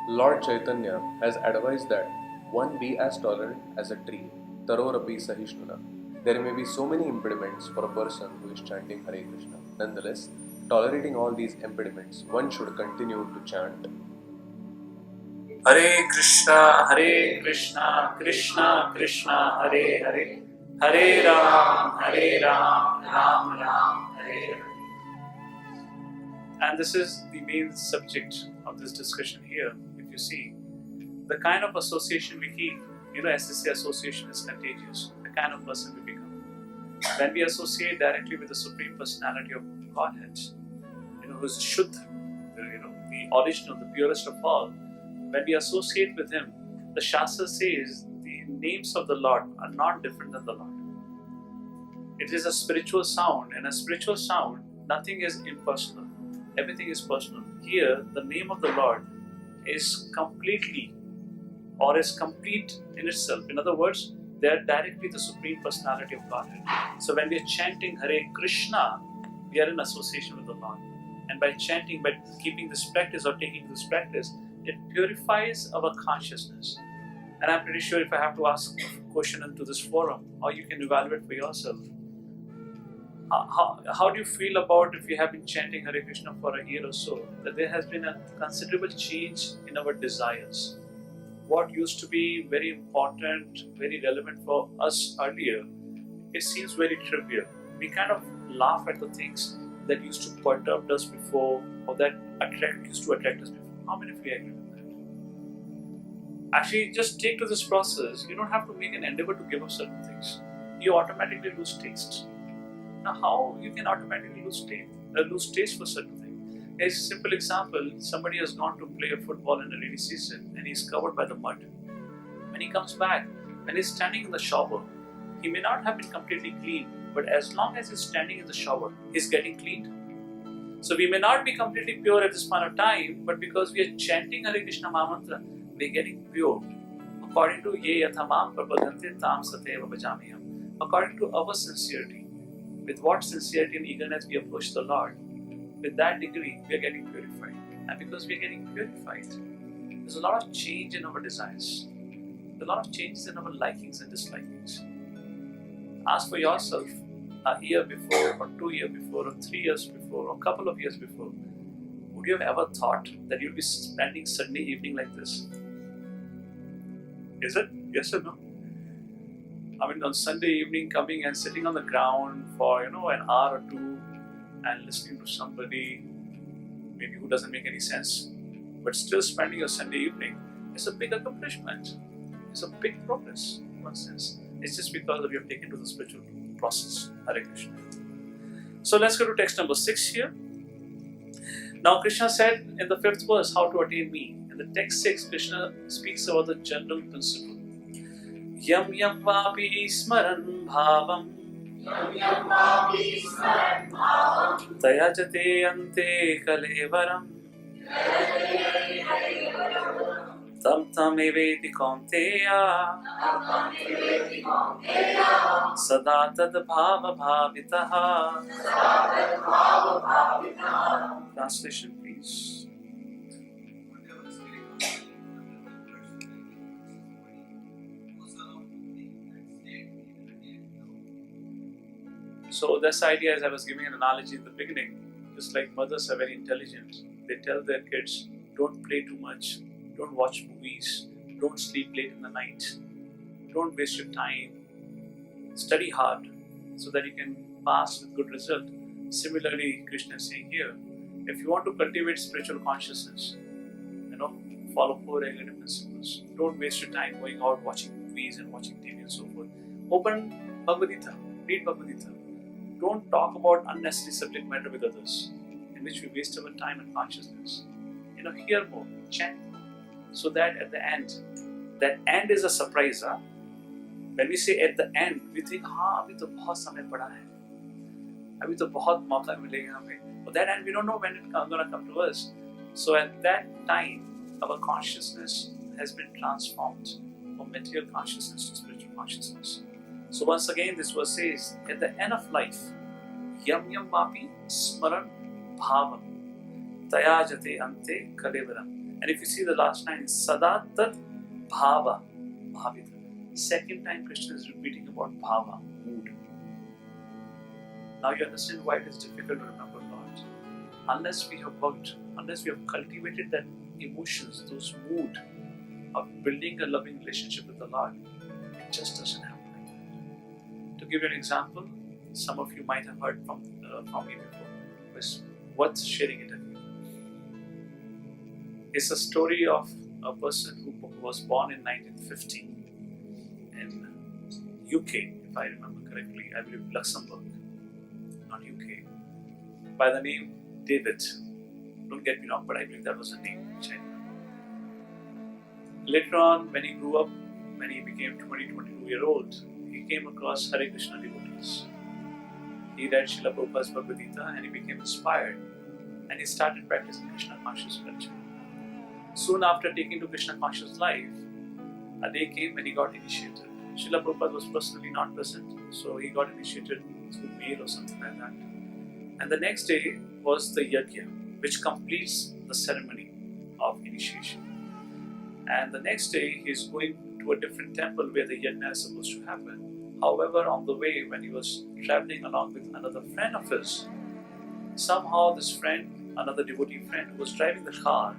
Lord Chaitanya has advised that one be as tolerant as a tree, tarorapi sahishnuna. There may be so many impediments for a person who is chanting Hare Krishna. Nonetheless, tolerating all these impediments, one should continue to chant Hare Krishna, Krishna Krishna, Hare Hare, Hare Ram, Ram Ram, Hare Hare. And this is the main subject of this discussion here. If you see, the kind of association we keep, as they say, association is contagious. The kind of person we become. When we associate directly with the Supreme Personality of Godhead, who is Shuddha, the original, the purest of all, when we associate with Him, the Shastra says the names of the Lord are not different than the Lord. It is a spiritual sound, and a spiritual sound, nothing is impersonal. Everything is personal. Here, the name of the Lord is completely or is complete in itself. In other words, they are directly the Supreme Personality of Godhead. So when we are chanting Hare Krishna, we are in association with the Lord. And by chanting, by keeping this practice or taking this practice, it purifies our consciousness. And I'm pretty sure if I have to ask a question into this forum, or you can evaluate for yourself, how do you feel about if you have been chanting Hare Krishna for a year or so, that there has been a considerable change in our desires? What used to be very important, very relevant for us earlier, it seems very trivial. We kind of laugh at the things that used to perturb us before, or that used to attract us before. How many of you agree with that? Actually, just take to this process. You don't have to make an endeavor to give up certain things. You automatically lose taste. Now, how you can automatically lose taste for certain things? As a simple example, somebody has gone to play a football in a rainy season and he's covered by the mud. When he comes back, when he's standing in the shower, he may not have been completely clean, but as long as he's standing in the shower, he's getting cleaned. So we may not be completely pure at this point of time, but because we are chanting Hare Krishna Mahamantra, we are getting pure. According to Ye Yathamam Prabhadante Tam Sateva Bhajamiham. According to our sincerity, with what sincerity and eagerness we approach the Lord, with that degree we are getting purified. And because we are getting purified, there's a lot of change in our desires. There's a lot of changes in our likings and dislikings. Ask for yourself, a year before, or 2 years before, or 3 years before, or a couple of years before, would you have ever thought that you'll be spending Sunday evening like this? Is it? Yes or no? I mean, on Sunday evening, coming and sitting on the ground for an hour or two and listening to somebody maybe who doesn't make any sense, but still spending your Sunday evening is a big accomplishment. It's a big progress in one sense. It's just because of you have taken to the spiritual process. Hare Krishna. So let's go to text number 6 here. Now Krishna said in the 5th verse how to attain me. In the text 6, Krishna speaks about the general principle. Yam yam vapi smaran bhavam tayajate ante kalevaram tam tam eveti kaunteya sada tad bhava bhavitaha. Translation, please. So this idea, as I was giving an analogy in the beginning, just like mothers are very intelligent, they tell their kids, don't play too much, don't watch movies, don't sleep late in the night, don't waste your time, study hard so that you can pass with good result. Similarly, Krishna is saying here, if you want to cultivate spiritual consciousness, follow 4 regulative principles. Don't waste your time going out watching movies and watching TV and so forth. Open Bhagavad Gita, read Bhagavad Gita. Don't talk about unnecessary subject matter with others, in which we waste our time and consciousness. Hear more, chant more, so that at the end, that end is a surprise. Huh? When we say at the end, we think, abhi to bahut samay pada hai, abhi to bahut mauka milega hame. But that end, we don't know when it's going to come to us. So at that time, our consciousness has been transformed from material consciousness to spiritual consciousness. So once again, this verse says, at the end of life, yam yam vapi smaran bhavam tayajate ante kalevaram. And if you see the last line, sada tat bhava bhavita. Second time Krishna is repeating about bhava, mood. Now you understand why it is difficult to remember Lord. Unless we have worked, unless we have cultivated that emotions, those mood of building a loving relationship with the Lord, it just doesn't happen. To give you an example, some of you might have heard from me before. It's worth sharing it again. It's a story of a person who was born in 1950 in UK, if I remember correctly. I believe Luxembourg, not UK. By the name David. Don't get me wrong, but I believe that was the name which I remember. Later on, when he grew up, when he became 22-year-old, he came across Hare Krishna devotees. He read Srila Prabhupada's Bhagavad Gita and he became inspired and he started practicing Krishna conscious culture. Soon after taking to Krishna conscious life, a day came when he got initiated. Srila Prabhupada was personally not present, so he got initiated through mail or something like that. And the next day was the yajna, which completes the ceremony of initiation. And the next day he is going to a different temple where the yajna is supposed to happen. However, on the way, when he was traveling along with another friend of his, somehow this friend, another devotee friend who was driving the car,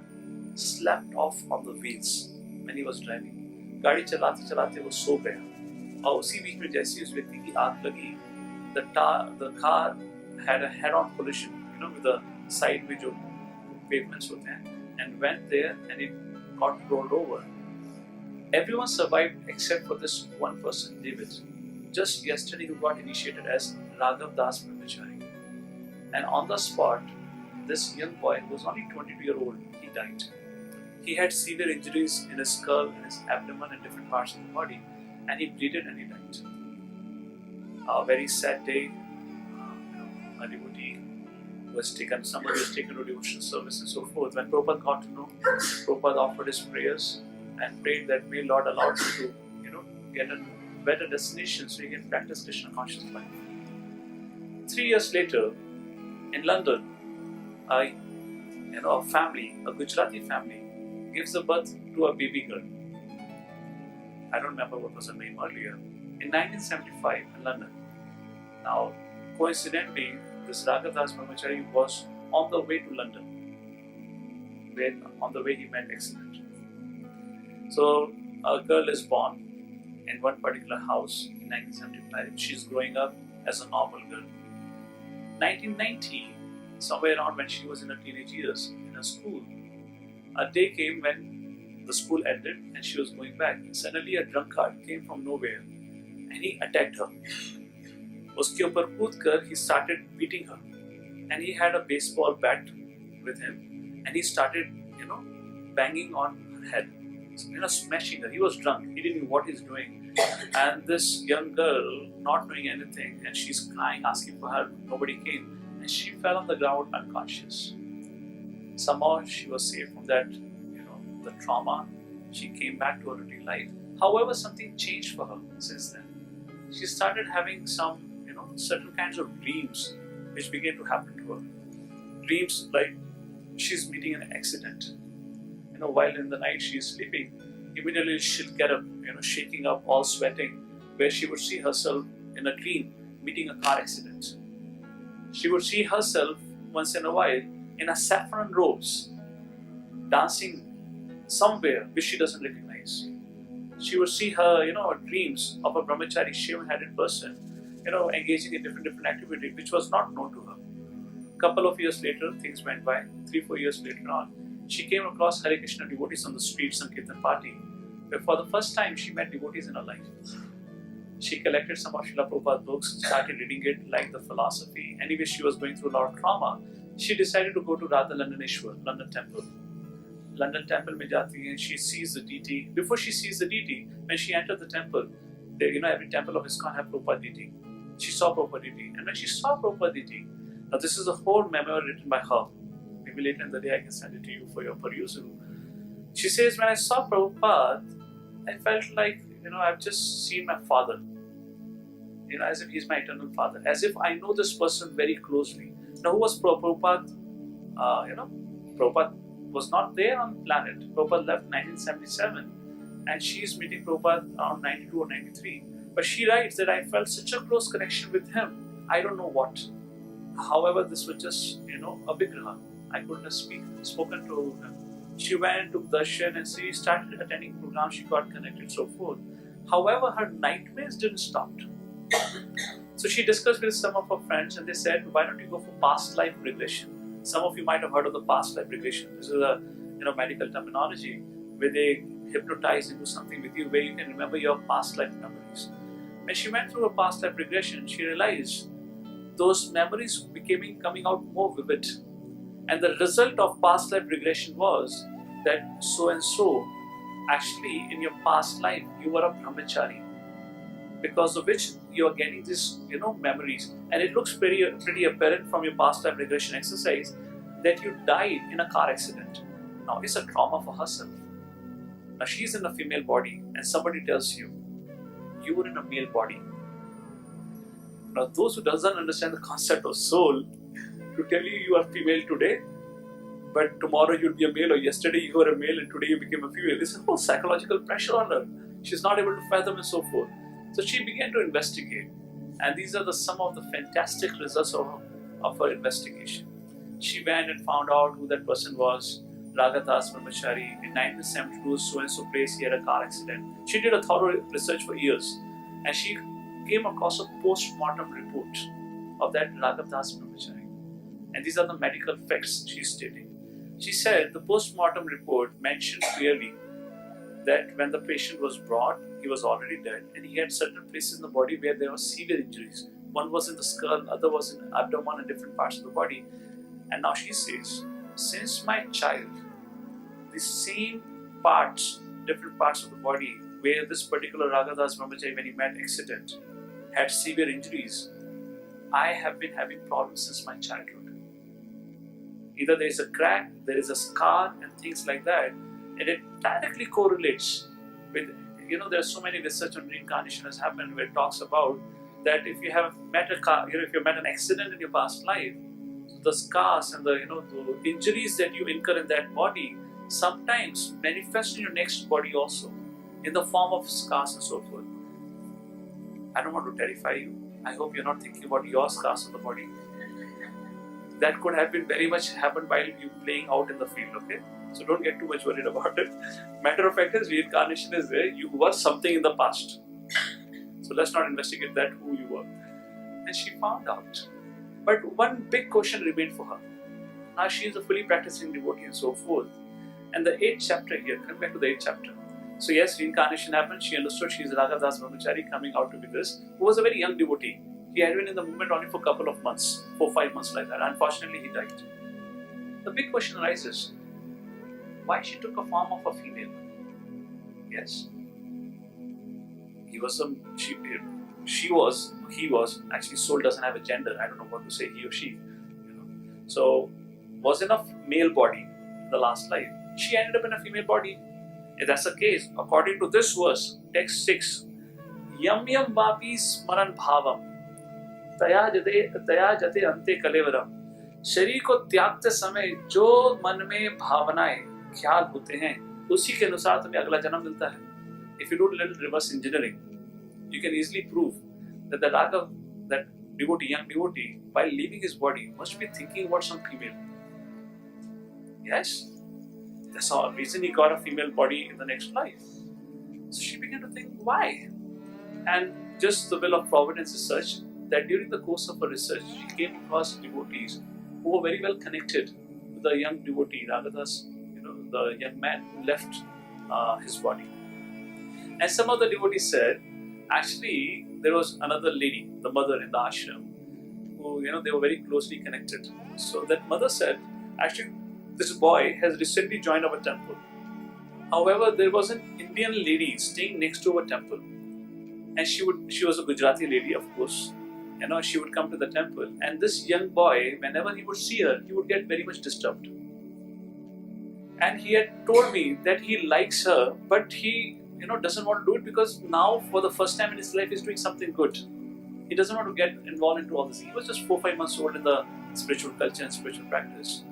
slept off on the wheels when he was driving. गाड़ी चलाते चलाते वो सो गया और उसी बीच में जैसे ही उस व्यक्ति की आग लगी, the car had a head-on collision, with the side में जो pavements होते हैं, and went there and it got rolled over. Everyone survived except for this one person, David. Just yesterday he got initiated as Raghav Das Brahmachari. And on the spot, this young boy who was only 22-year-old, he died. He had severe injuries in his skull, in his abdomen, and different parts of the body, and he bleeded and he died. A very sad day. A devotee somebody was taken to devotional service and so forth. When Prabhupada got to know, Prabhupada offered his prayers and prayed that may Lord allow him to, get a better destination so he can practice Krishna conscious life. 3 years later, in London, a family, a Gujarati family, gives a birth to a baby girl. I don't remember what was her name earlier. In 1975 in London. Now, coincidentally, this Ragadas Brahmachari was on the way to London, where on the way he met accident. So, a girl is born in one particular house in 1975. She's growing up as a normal girl. 1990, somewhere around when she was in her teenage years, in her school, a day came when the school ended and she was going back. And suddenly a drunkard came from nowhere and he attacked her. Uske upar kood kar, he started beating her. And he had a baseball bat with him and he started, banging on her head. Smashing her. He was drunk. He didn't know what he's doing. And this young girl, not knowing anything, and she's crying, asking for help. Nobody came. And she fell on the ground unconscious. Somehow she was saved from that, the trauma. She came back to her routine life. However, something changed for her since then. She started having some, certain kinds of dreams which began to happen to her. Dreams like she's meeting an accident. While in the night she is sleeping, immediately she'll get up, shaking up, all sweating, where she would see herself in a dream meeting a car accident. She would see herself once in a while in a saffron robes, dancing somewhere which she doesn't recognize. She would see her, dreams of a brahmachari, shaven-headed person, engaging in different activity which was not known to her. Couple of years later, things went by. 3-4 years later on, she came across Hare Krishna devotees on the street, Sankirtan party, where for the first time she met devotees in her life. She collected some of Srila Prabhupada's books, started reading it, liked the philosophy. Anyway, she was going through a lot of trauma. She decided to go to Radha Landaneshwar, London Temple. London Temple mein jati hai, she sees the deity. Before she sees the deity, when she entered the temple, there, every temple of ISKCON had Prabhupada deity. She saw Prabhupada deity. And when she saw Prabhupada deity, now this is a whole memoir written by her. Maybe later in the day I can send it to you for your perusal. She says, when I saw Prabhupada, I felt like, I've just seen my father. As if he's my eternal father. As if I know this person very closely. Now, who was Prabhupada? Prabhupada was not there on the planet. Prabhupada left 1977 and she's meeting Prabhupada around 92 or 93. But she writes that I felt such a close connection with him. I don't know what. However, this was just, a vigraha. I couldn't have spoken to him. She went to darshan and she started attending programs, she got connected, so forth. However, her nightmares didn't stop. So she discussed with some of her friends and they said, why don't you go for past life regression? Some of you might have heard of the past life regression. This is a medical terminology where they hypnotize and do something with you where you can remember your past life memories. When she went through a past life regression, she realized those memories coming out more vivid. And the result of past life regression was that so and so, actually in your past life, you were a brahmachari, because of which you are getting these, memories. And it looks pretty apparent from your past life regression exercise that you died in a car accident. Now it's a trauma for herself. Now she's in a female body and somebody tells you, you were in a male body. Now those who doesn't understand the concept of soul, to tell you are female today, but tomorrow you'll be a male, or yesterday you were a male and today you became a female. This is a whole psychological pressure on her. She's not able to fathom and so forth. So she began to investigate, and these are some of the fantastic results of her investigation. She went and found out who that person was. Ragadas Brahmachari in 1972, so and so place he had a car accident. She did a thorough research for years, and she came across a post-mortem report of that Ragadas Brahmachari. And these are the medical facts she's stating. She said the post-mortem report mentioned clearly that when the patient was brought, he was already dead, and he had certain places in the body where there were severe injuries. One was in the skull, other was in the abdomen and different parts of the body. And now she says, since my child, the same parts, different parts of the body where this particular Ragadas Brahmachari, when he met accident, had severe injuries, I have been having problems since my childhood. Either there is a crack, there is a scar, and things like that, and it directly correlates with, there are so many research on reincarnation has happened where it talks about that if you have met a car, if you met an accident in your past life, the scars and the injuries that you incur in that body sometimes manifest in your next body also, in the form of scars and so forth. I don't want to terrify you. I hope you're not thinking about your scars on the body. That could have been very much happened while you playing out in the field, okay? So don't get too much worried about it. Matter of fact is, reincarnation is there. You were something in the past. So let's not investigate that, who you were. And she found out. But one big question remained for her. Now she is a fully practicing devotee and so forth. And the 8th chapter here, come back to the 8th chapter. So yes, reincarnation happened. She understood she is Raghadas Brahmachari coming out to be this, who was a very young devotee. He had been in the movement only for a couple of months, 4-5 months like that. Unfortunately, he died. The big question arises, why she took a form of a female? Yes. He was actually soul doesn't have a gender. I don't know what to say, he or she. So, was in a male body in the last life. She ended up in a female body. If that's the case, according to this verse, text 6, Yam yam vapi smaran bhavam तया जते अंते कलेवरम, शरीर को त्यागते समय जो मन में भावनाएं ख्याल होते हैं उसी के अनुसार तुम्हें अगला जन्म मिलता है. If you do a little reverse engineering, you can easily prove that the Raghav, that devotee, young devotee, while leaving his body, must be thinking about some female. Yes, that's the reason he got a female body in the next life. So she began to think, why? And just the will of providence is such that during the course of her research, she came across devotees who were very well connected with the young devotee, Raghadas, the young man who left his body. And some of the devotees said, actually, there was another lady, the mother in the ashram, who, they were very closely connected. So that mother said, actually, this boy has recently joined our temple. However, there was an Indian lady staying next to our temple. And she was a Gujarati lady, of course. She would come to the temple, and this young boy, whenever he would see her, he would get very much disturbed. And he had told me that he likes her, but he, doesn't want to do it because now, for the first time in his life, he's doing something good. He doesn't want to get involved into all this. He was just 4-5 months old in the spiritual culture and spiritual practice.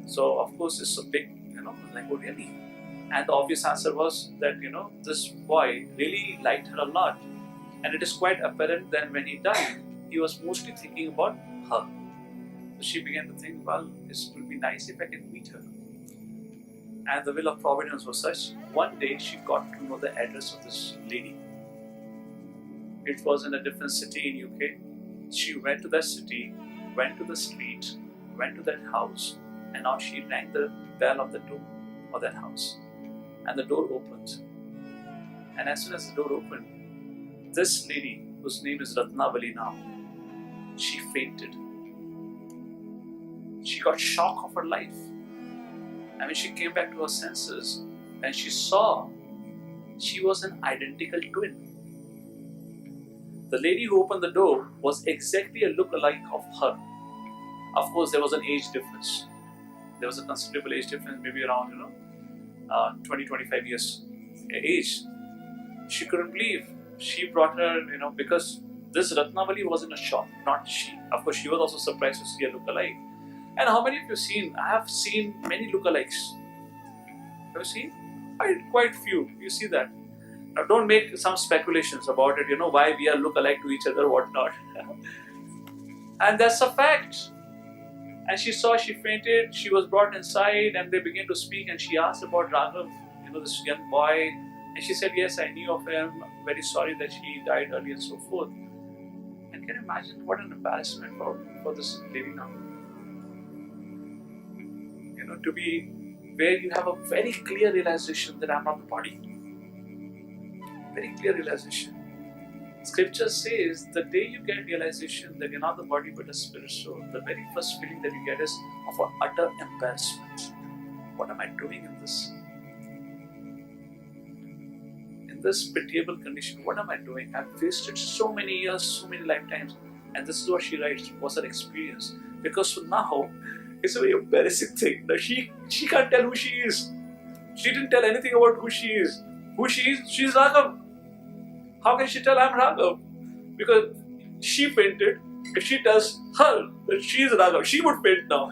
So, of course, it's a big, like, oh, really? And the obvious answer was that, this boy really liked her a lot. And it is quite apparent that when he died, he was mostly thinking about her. So she began to think, well, it would be nice if I can meet her. And the will of providence was such, one day she got to know the address of this lady. It was in a different city in UK. She went to that city, went to the street, went to that house, and now she rang the bell of the door of that house. And the door opened. And as soon as the door opened, this lady, whose name is Ratnavali now, she fainted. She got shock of her life. And when she came back to her senses, and she saw she was an identical twin. The lady who opened the door was exactly a look-alike of her. Of course, there was an age difference. There was a considerable age difference, maybe around 20-25 years age. She couldn't believe. She brought her, because this Ratnavali was in a shock, not she. Of course, she was also surprised to see a look-alike. And how many of you seen? I have seen many look-alikes. Have you seen? Quite few. You see that. Now, don't make some speculations about it, why we are look-alike to each other, whatnot. And that's a fact. And she saw, she fainted, she was brought inside, and they began to speak, and she asked about Raghav, this young boy. And she said, yes, I knew of him, very sorry that he died early and so forth. And can you imagine what an embarrassment for this lady now? To be where you have a very clear realization that I'm not the body. Very clear realization. Scripture says the day you get realization that you're not the body but a spirit soul, the very first feeling that you get is of an utter embarrassment. What am I doing in this? In this pitiable condition, what am I doing? I've wasted so many years, so many lifetimes. And this is what she writes, was her experience. Because now, It's a very embarrassing thing. Now she can't tell who she is. She didn't tell anything about who she is. Who she is, she's Raghav. How can she tell I'm Raghav? Because she fainted. If she tells her that she is Raghav, she would faint now.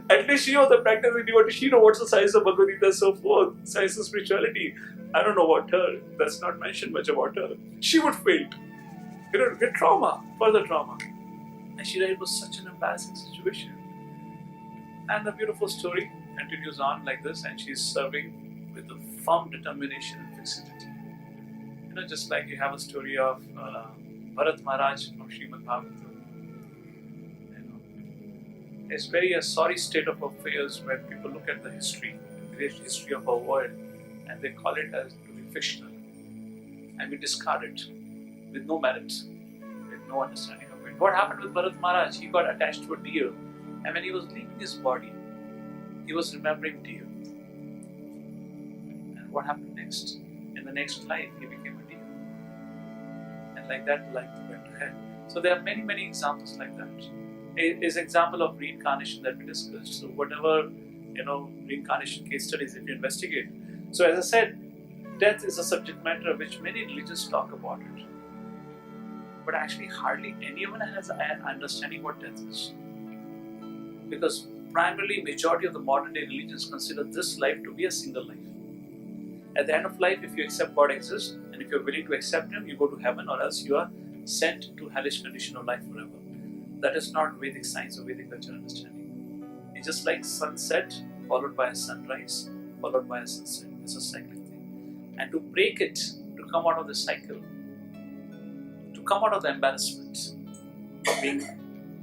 At least she knows the practicing devotee. She knows what's the science of Bhagavad Gita and so forth. Science of spirituality. I don't know about her. That's not mentioned much about her. She would faint. Get trauma, further trauma. And she realized it was such an embarrassing situation. And the beautiful story continues on like this, and she's serving with a firm determination and fixity. Just like you have a story of Bharat Maharaj from Srimad Bhagavatam. It's very a sorry state of affairs when people look at the history, the great history of our world, and they call it as to be fictional. And we discard it with no merit, with no understanding of it. What happened with Bharat Maharaj? He got attached to a deer, and when he was leaving his body, he was remembering deer. And what happened next? In the next life, he became a deer. And like that, life went ahead. So there are many, many examples like that. Is example of reincarnation that we discussed. So whatever, reincarnation case studies, if you investigate. So as I said, death is a subject matter which many religions talk about it. But actually hardly anyone has an understanding what death is. Because primarily majority of the modern day religions consider this life to be a single life. At the end of life, if you accept God exists, and if you're willing to accept Him, you go to heaven, or else you are sent to hellish condition of life forever. That is not Vedic science or Vedic cultural understanding. It's just like sunset, followed by a sunrise, followed by a sunset. It's a cyclic thing. And to break it, to come out of the cycle, to come out of the embarrassment of being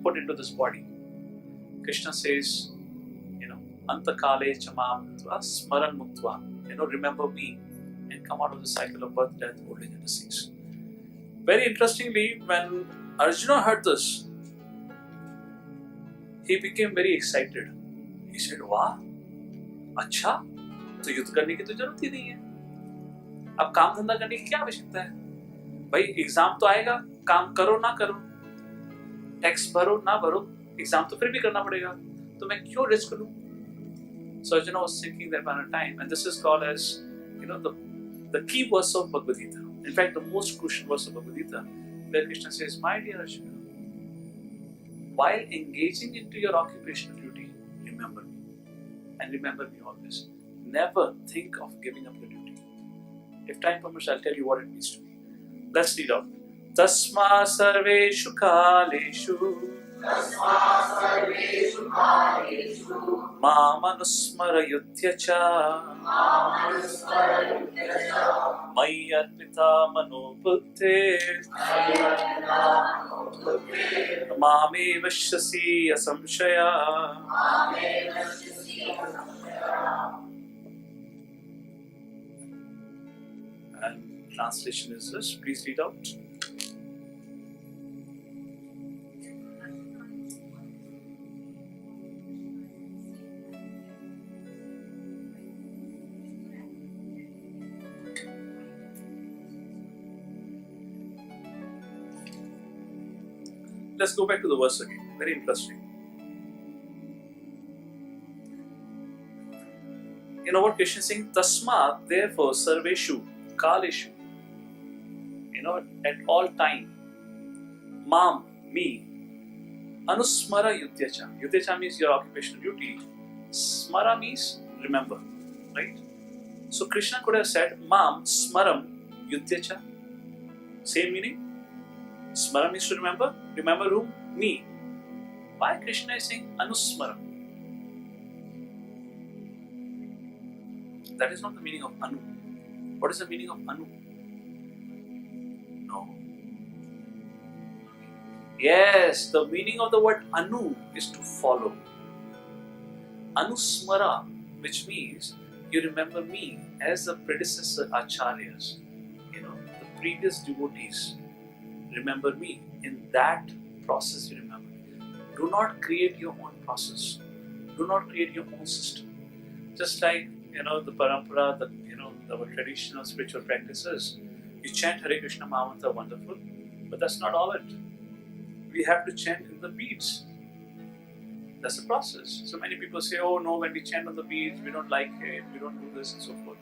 put into this body, Krishna says, Antakale chamam smaran muktva. Remember me and come out of the cycle of birth, death, old age and disease. Very interestingly, when Arjuna heard this, he became very excited. He said, "Wow, अच्छा, तो युद्ध करने की तो जरूरत ही नहीं है. अब काम धंधा करने की क्या आवश्यकता है? भाई एग्जाम तो आएगा, काम करो ना करो, टैक्स भरो ना भरो, एग्जाम तो फिर भी करना पड़ेगा. तो मैं क्यों रिस्क लूं?" So Arjuna was thinking that at a time, and this is called as, the key verse of Bhagavad Gita. In fact, the most crucial verse of Bhagavad Gita, where Krishna says, "My dear Arjuna, while engaging into your occupational duty, remember me. And remember me always. Never think of giving up your duty." If time permits, I'll tell you what it means to me. Let's read out. Tasma sarveshu kaleshu Mamanusmara yudhyacha Maya arpita manobuddhe Mame vashyasi asamshaya. And translation is this. Please read out. Let's go back to the verse again. Very interesting. You know what Krishna is saying? Tasmat, therefore, sarveshu, kaleshu. At all time. Mam, me. Anusmara yudhyacha. Yudhyacha means your occupational duty. Smara means remember. Right? So Krishna could have said, Mam, smaram, yudhyacha. Same meaning. Smara means to remember. Remember whom? Me. Why Krishna is saying Anusmara? That is not the meaning of Anu. What is the meaning of Anu? No. Yes, the meaning of the word Anu is to follow. Anusmara, which means you remember me as the predecessor acharyas, the previous devotees. Remember me. In that process you remember. Do not create your own process. Do not create your own system. Just like, the parampara, our traditional spiritual practices. You chant Hare Krishna Mahamantra, wonderful. But that's not all it. we have to chant in the beats. That's the process. So many people say, oh no, when we chant on the beats, we don't like it, we don't do this and so forth.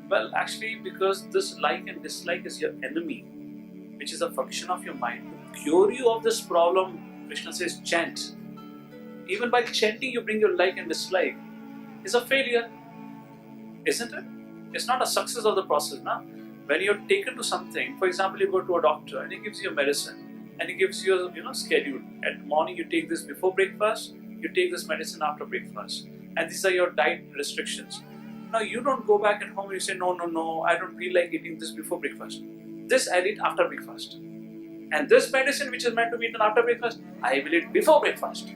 Well, actually, because this like and dislike is your enemy, which is a function of your mind. To cure you of this problem, Krishna says chant. Even by chanting, you bring your like and dislike. It's a failure, isn't it? It's not a success of the process, now. When you're taken to something, for example, you go to a doctor and he gives you a medicine and he gives you a schedule. At morning, you take this before breakfast, you take this medicine after breakfast, and these are your diet restrictions. Now, you don't go back at home and you say, no, I don't feel like eating this before breakfast. This I'll eat after breakfast. And this medicine, which is meant to be eaten after breakfast, I will eat before breakfast.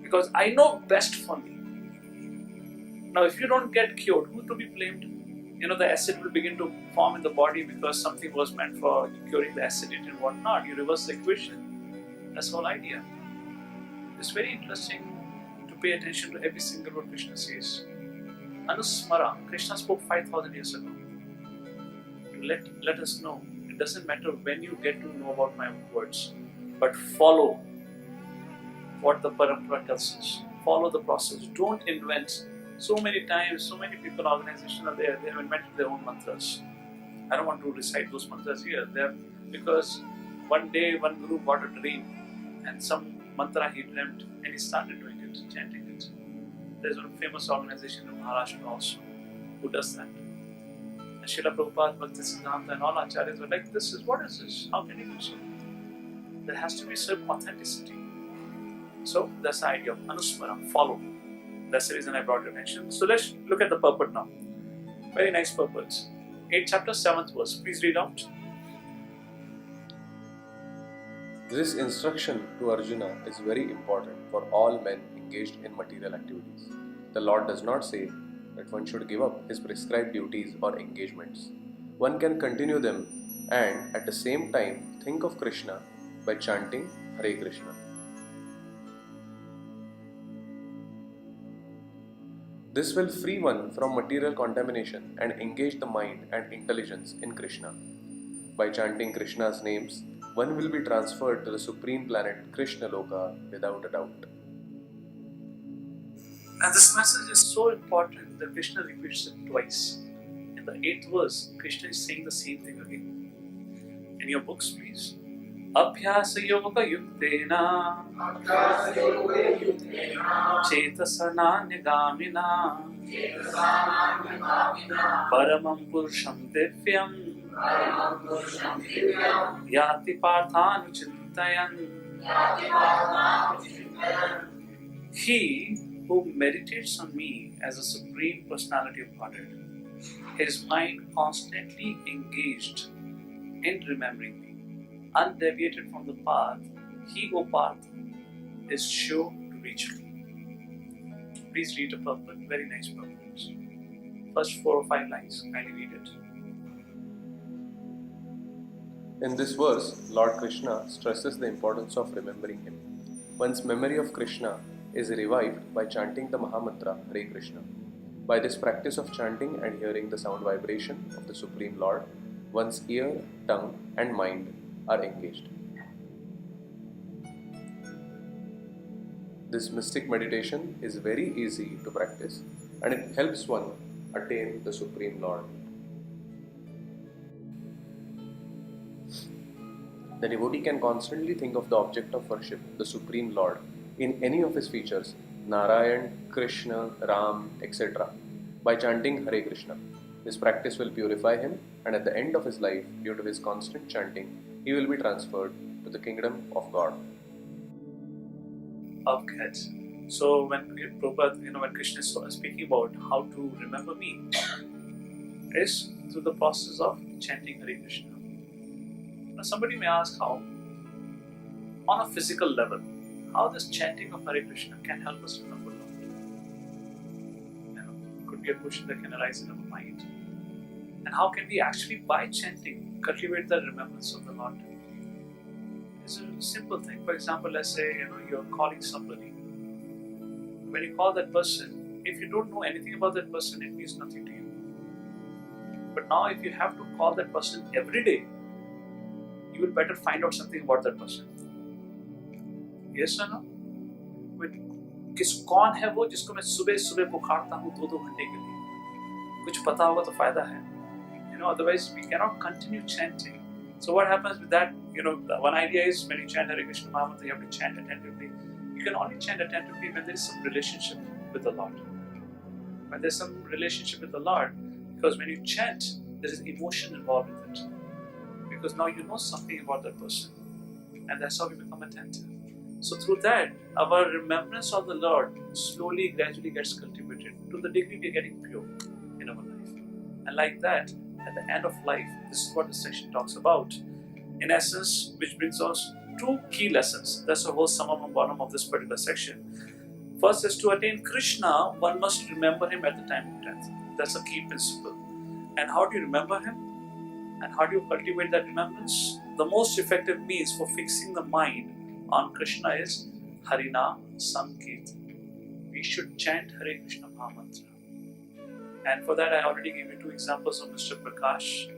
Because I know best for me. Now, if you don't get cured, who to be blamed? The acid will begin to form in the body because something was meant for curing the acidity and whatnot. You reverse the equation. That's the whole idea. It's very interesting to pay attention to every single word Krishna says. Anusmara, Krishna spoke 5,000 years ago. Let us know. It doesn't matter when you get to know about my words, but follow what the parampara tells us. Follow the process. Don't invent. So many times, so many people, organizations are there, they have invented their own mantras. I don't want to recite those mantras here. Because one day one guru got a dream and some mantra he dreamt and he started doing it, chanting it. There's one famous organization in Maharashtra also who does that. And Srila Prabhupada, Bhaktisiddhanta and all acharyas were like, what is this? How can you do so? There has to be some authenticity. So that's the idea of Anusmara, follow. That's the reason I brought your attention. So let's look at the purport now. Very nice purports. 8th chapter, 7th verse. Please read out. This instruction to Arjuna is very important for all men engaged in material activities. The Lord does not say that one should give up his prescribed duties or engagements. One can continue them and at the same time think of Krishna by chanting Hare Krishna. This will free one from material contamination and engage the mind and intelligence in Krishna. By chanting Krishna's names, one will be transferred to the supreme planet Krishna Loka without a doubt. And this message is so important that Krishna repeats it twice. In the 8th verse, Krishna is saying the same thing again. In your books, please. Abhyasa yoga yuktena Chetasana nigamina Paramam purusham divyam Yati parthanu chintayan. He who meditates on me as a supreme personality of Godhead, his mind constantly engaged in remembering me, undeviated from the path, he, O Parth, is sure to reach me. Please read the purport, very nice purport. First 4 or 5 lines, kindly read it. In this verse, Lord Krishna stresses the importance of remembering him. One's memory of Krishna is revived by chanting the Mahamantra Hare Krishna. By this practice of chanting and hearing the sound vibration of the Supreme Lord, one's ear, tongue and mind are engaged. This mystic meditation is very easy to practice and it helps one attain the Supreme Lord. The devotee can constantly think of the object of worship, the Supreme Lord, in any of his features, Narayan, Krishna, Ram, etc. by chanting Hare Krishna. This practice will purify him and at the end of his life, due to his constant chanting, he will be transferred to the kingdom of God. Okay. So when Prabhupada, when Krishna is speaking about how to remember me, is through the process of chanting Hare Krishna. Now somebody may ask how, on a physical level, how this chanting of Hare Krishna can help us remember Lord. Could be a question that can arise in our mind. And how can we actually, by chanting, cultivate the remembrance of the Lord? It's a simple thing. For example, let's say you're calling somebody. When you call that person, if you don't know anything about that person, it means nothing to you. But now if you have to call that person every day, you will better find out something about that person. Yes or no? कौन है वो जिसको मैं सुबह सुबह पुकारता हूँ 2-2 घंटे के लिए? कुछ पता होगा तो फायदा है. Otherwise we cannot continue chanting. So what happens with that? The one idea is when you chant Hare Krishna Mahamantra, you have to chant attentively. You can only chant attentively when there is some relationship with the Lord. When there is some relationship with the Lord, because when you chant, there is emotion involved with it. Because now you know something about that person, and that's how we become attentive. So through that, our remembrance of the Lord slowly, gradually gets cultivated to the degree we are getting pure in our life. And like that, at the end of life, this is what this section talks about. In essence, which brings us 2 key lessons. That's the whole summum and bottom of this particular section. First is to attain Krishna, one must remember him at the time of death. That's a key principle. And how do you remember him? And how do you cultivate that remembrance? The most effective means for fixing the mind on Krishna is Harinam Sankirtan. We should chant Hare Krishna Mahamantra. And for that, I already gave you 2 examples of Mr. Prakash.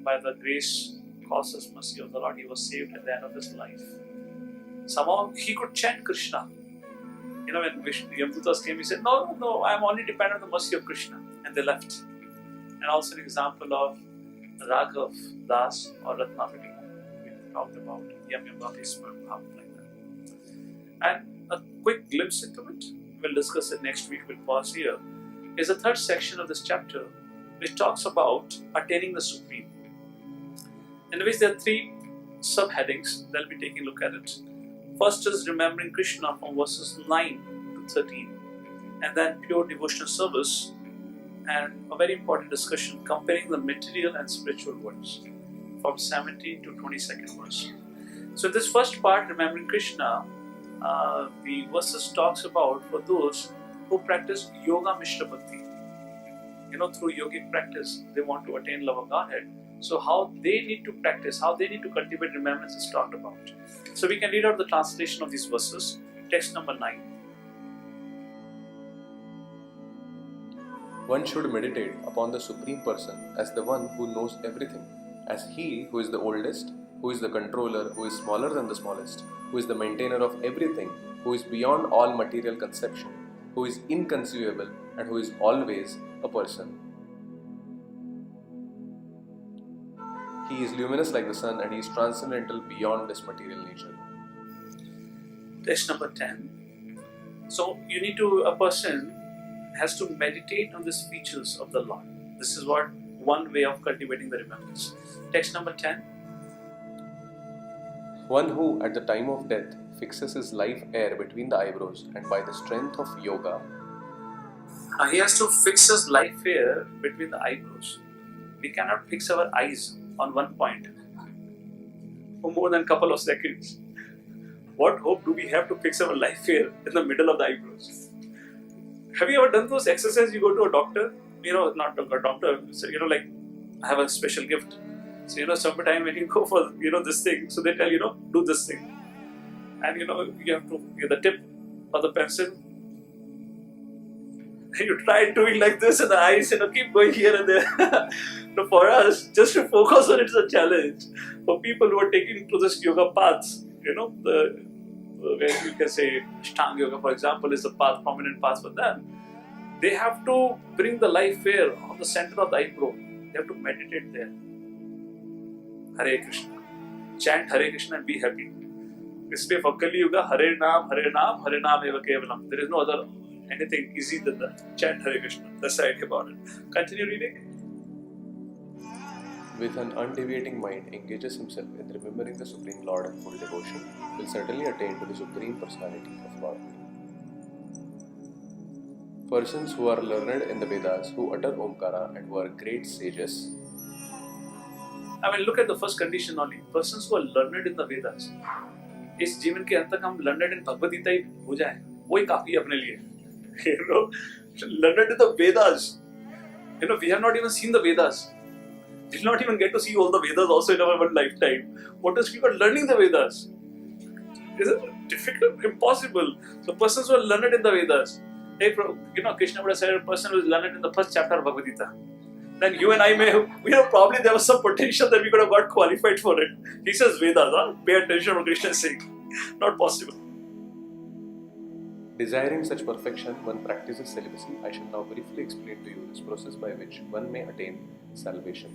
By the grace, causeless mercy of the Lord, he was saved at the end of his life. Somehow he could chant Krishna. When Yamdutas came, he said, No, I am only dependent on the mercy of Krishna. And they left. And also an example of Raghav Das or Ratnavali. We talked about Yam Bhakti Smart like that. And a quick glimpse into it, we'll discuss it next week, we'll pause here, is the 3rd section of this chapter, which talks about attaining the Supreme. In which there are 3 subheadings that we'll be taking a look at it. First is remembering Krishna from verses 9 to 13, and then pure devotional service, and a very important discussion comparing the material and spiritual worlds from 17 to 22nd verse. So this first part, remembering Krishna, the verses talks about for those who practice Yoga Mishra Bhakti. Through yogic practice, they want to attain love of Godhead. So how they need to practice, how they need to cultivate remembrance is talked about. So we can read out the translation of these verses. Text number 9. One should meditate upon the Supreme Person as the one who knows everything, as He who is the oldest, who is the controller, who is smaller than the smallest, who is the maintainer of everything, who is beyond all material conception, who is inconceivable, and who is always a person. He is luminous like the sun, and he is transcendental beyond this material nature. Text number 10. So a person has to meditate on these features of the Lord. This is one way of cultivating the remembrance. Text number 10. One who at the time of death fixes his life air between the eyebrows, and by the strength of yoga, he has to fix his life air between the eyebrows. We cannot fix our eyes on one point for more than a couple of seconds. What hope do we have to fix our life here in the middle of the eyebrows? Have you ever done those exercises? You go to a doctor, not a doctor, so, like, I have a special gift. So, sometime when you go for, this thing, so they tell, do this thing. And, you have to get the tip of the pencil. And you try doing like this and the eyes, keep going here and there. For us, just to focus on it is a challenge. For people who are taking to this yoga paths, where you can say Ashtanga Yoga, for example, is the prominent path for them. They have to bring the life air on the center of the eyebrow. They have to meditate there. Hare Krishna. Chant Hare Krishna and be happy. Ispe for Kali Yuga, Hare Naam, Hare Naam, Hare Naam Eva Kevalam. There is no other anything easy than that. Chant Hare Krishna. That's the idea about it. Continue reading. With an undeviating mind, engages himself in remembering the Supreme Lord in full devotion, will certainly attain to the Supreme Personality of God. Persons who are learned in the Vedas, who utter Omkara and who are great sages. Look at the first condition only. Persons who are learned in the Vedas. इस जीवन के अंत तक हम learned in Bhagavad Gita ही हो जाए, वही काफी अपने लिए. Learned in the Vedas. We have not even seen the Vedas. We will not even get to see all the Vedas also in our one lifetime. What is people learning the Vedas? Is it difficult? Impossible. So persons who are learned in the Vedas. Krishna would have said a person who is learned in the first chapter of Bhagavad Gita. then you and I may have, probably there was some potential that we could have got qualified for it. He says, Vedas, pay attention for Krishna's sake. Not possible. Desiring such perfection, one practices celibacy. I shall now briefly explain to you this process by which one may attain salvation.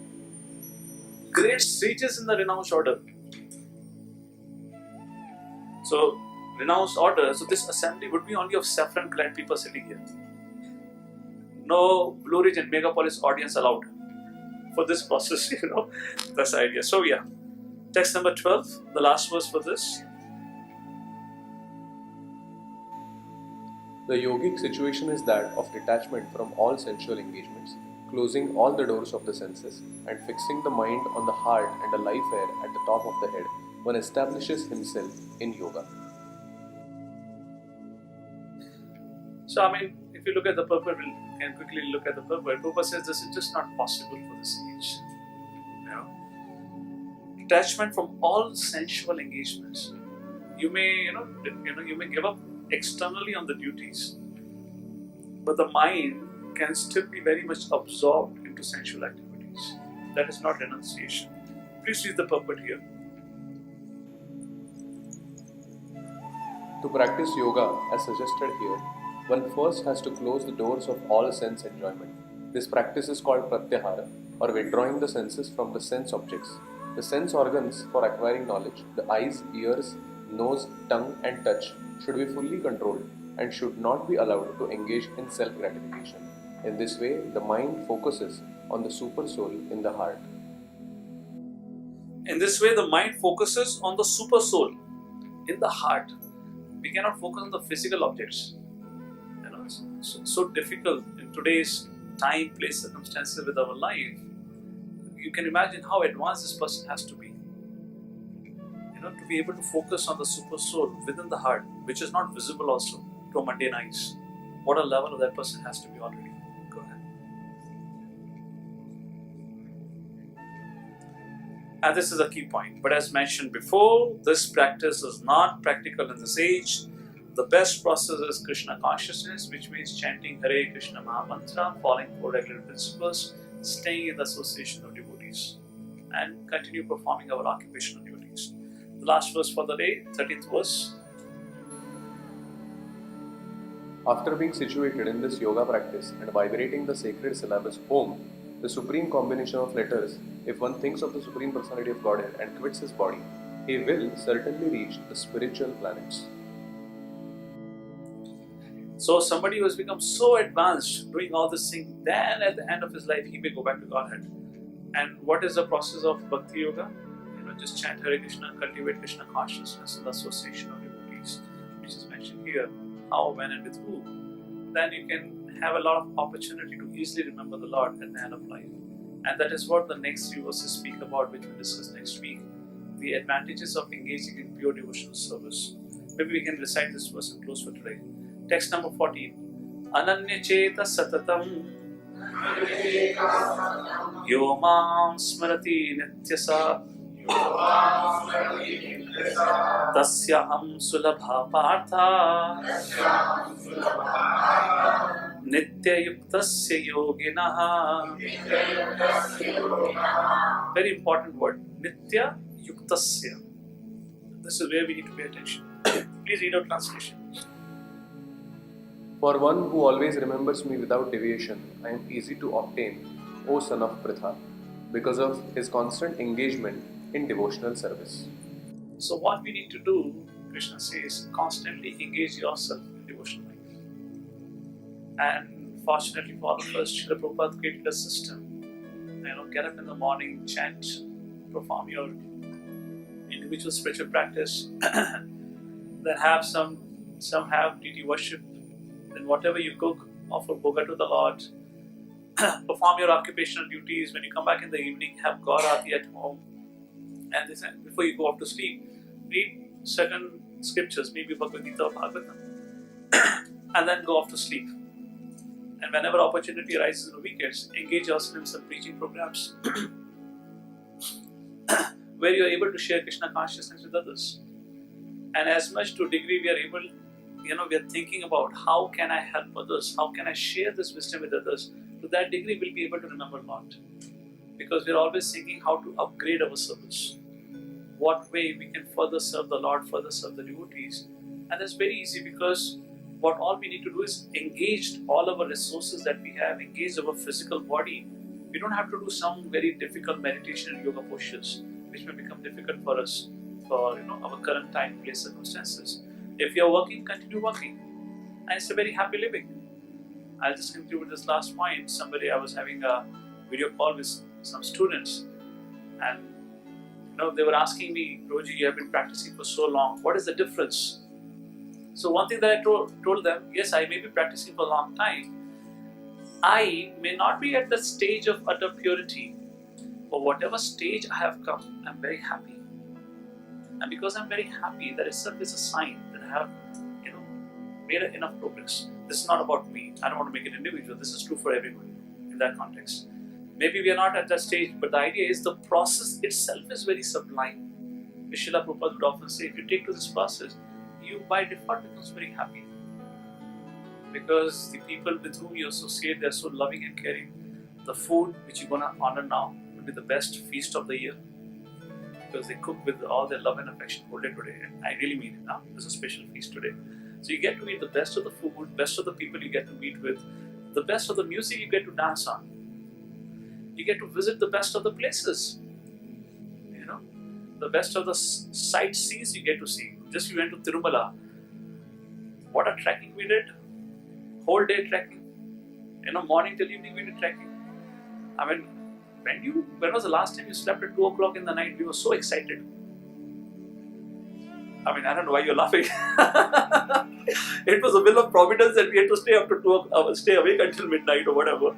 Great sages in the renounced order. So, renounced order, so this assembly would be only of saffron clad people sitting here. No Blue Ridge and Megapolis audience allowed for this process, that's the idea. So, yeah, text number 12, the last verse for this. The yogic situation is that of detachment from all sensual engagements, closing all the doors of the senses, and fixing the mind on the heart and a life air at the top of the head. One establishes himself in yoga. So, if you look at the purport, we can quickly look at the purport. Prabhupada says this is just not possible for this age. Detachment from all sensual engagements. You may, you may give up externally on the duties, but the mind can still be very much absorbed into sensual activities. That is not renunciation. Please read the purport here. To practice yoga as suggested here, one first has to close the doors of all sense enjoyment. This practice is called pratyahara, or withdrawing the senses from the sense objects. The sense organs for acquiring knowledge, the eyes, ears, nose, tongue and touch, should be fully controlled and should not be allowed to engage in self-gratification. In this way, the mind focuses on the super soul in the heart. In this way, the mind focuses on the super soul in the heart. We cannot focus on the physical objects. It's so difficult in today's time, place, circumstances with our life. You can imagine how advanced this person has to be. To be able to focus on the super soul within the heart, which is not visible also to a mundane eyes. What a level of that person has to be already. Go ahead. And this is a key point. But as mentioned before, this practice is not practical in this age. The best process is Krishna consciousness, which means chanting Hare Krishna Mahamantra, following 4 regular principles, staying in the association of devotees, and continue performing our occupational duties. The last verse for the day, 13th verse. After being situated in this yoga practice and vibrating the sacred syllabus Om, the supreme combination of letters, if one thinks of the Supreme Personality of Godhead and quits his body, he will certainly reach the spiritual planets. So somebody who has become so advanced doing all this thing, then at the end of his life he may go back to Godhead. And what is the process of Bhakti Yoga? Just chant Hare Krishna, cultivate Krishna consciousness in the association of devotees, which is mentioned here, how, when and with who. Then you can have a lot of opportunity to easily remember the Lord at the end of life. And that is what the next 3 verses speak about, which we'll discuss next week. The advantages of engaging in pure devotional service. Maybe we can recite this verse and close for today. Text number 14. Ananya cheta satatam yo mam smrati nityasa tasyaham sulabha partha nityayuktasya yoginaha. Very important word, nityayuktasya. This is where we need to pay attention. Please read out translation. For one who always remembers me without deviation, I am easy to obtain, O son of Pritha, because of his constant engagement in devotional service. So what we need to do, Krishna says, constantly engage yourself in devotional life. And fortunately for all of us, Srila Prabhupada created a system. Get up in the morning, chant, perform your individual spiritual practice, then have some have deity worship, then whatever you cook, offer bhoga to the Lord, perform your occupational duties. When you come back in the evening, have Gaurati at home. And before you go off to sleep, read certain scriptures, maybe Bhagavad Gita or Bhagavatam, and then go off to sleep. And whenever opportunity arises in the weekends, engage yourself in some preaching programs where you are able to share Krishna consciousness with others. And as much to degree we are able, we are thinking about how can I help others, how can I share this wisdom with others, to that degree, we'll be able to remember a lot. Because we're always thinking how to upgrade our service. What way we can further serve the Lord, further serve the devotees. And that's very easy, because what all we need to do is engage all our resources that we have, engage our physical body. We don't have to do some very difficult meditation and yoga postures, which may become difficult for us for our current time, place, circumstances. If you're working, continue working. And it's a very happy living. I'll just conclude with this last point. I was having a video call with some students, and they were asking me, Roji, you have been practicing for so long, what is the difference? So one thing that I told them, yes, I may be practicing for a long time. I may not be at the stage of utter purity, but whatever stage I have come, I'm very happy. And because I'm very happy, that itself is a sign that I have made enough progress. This is not about me. I don't want to make it individual. This is true for everyone in that context. Maybe we are not at that stage, but the idea is the process itself is very sublime. Srila Prabhupada would often say, if you take to this process, you by default becomes very happy. Because the people with whom you associate, they're so loving and caring. The food which you're going to honor now will be the best feast of the year. Because they cook with all their love and affection whole day today. And I really mean it now. There's a special feast today. So you get to eat the best of the food, best of the people you get to meet with, the best of the music you get to dance on. You get to visit the best of the places. The best of the sightsees you get to see. Just we went to Tirumala. What a trekking we did. Whole day trekking. Morning till evening we did trekking. I mean, when was the last time you slept at 2 o'clock in the night? We were so excited. I mean, I don't know why you're laughing. It was a will of providence that we had to stay up to stay awake until midnight or whatever.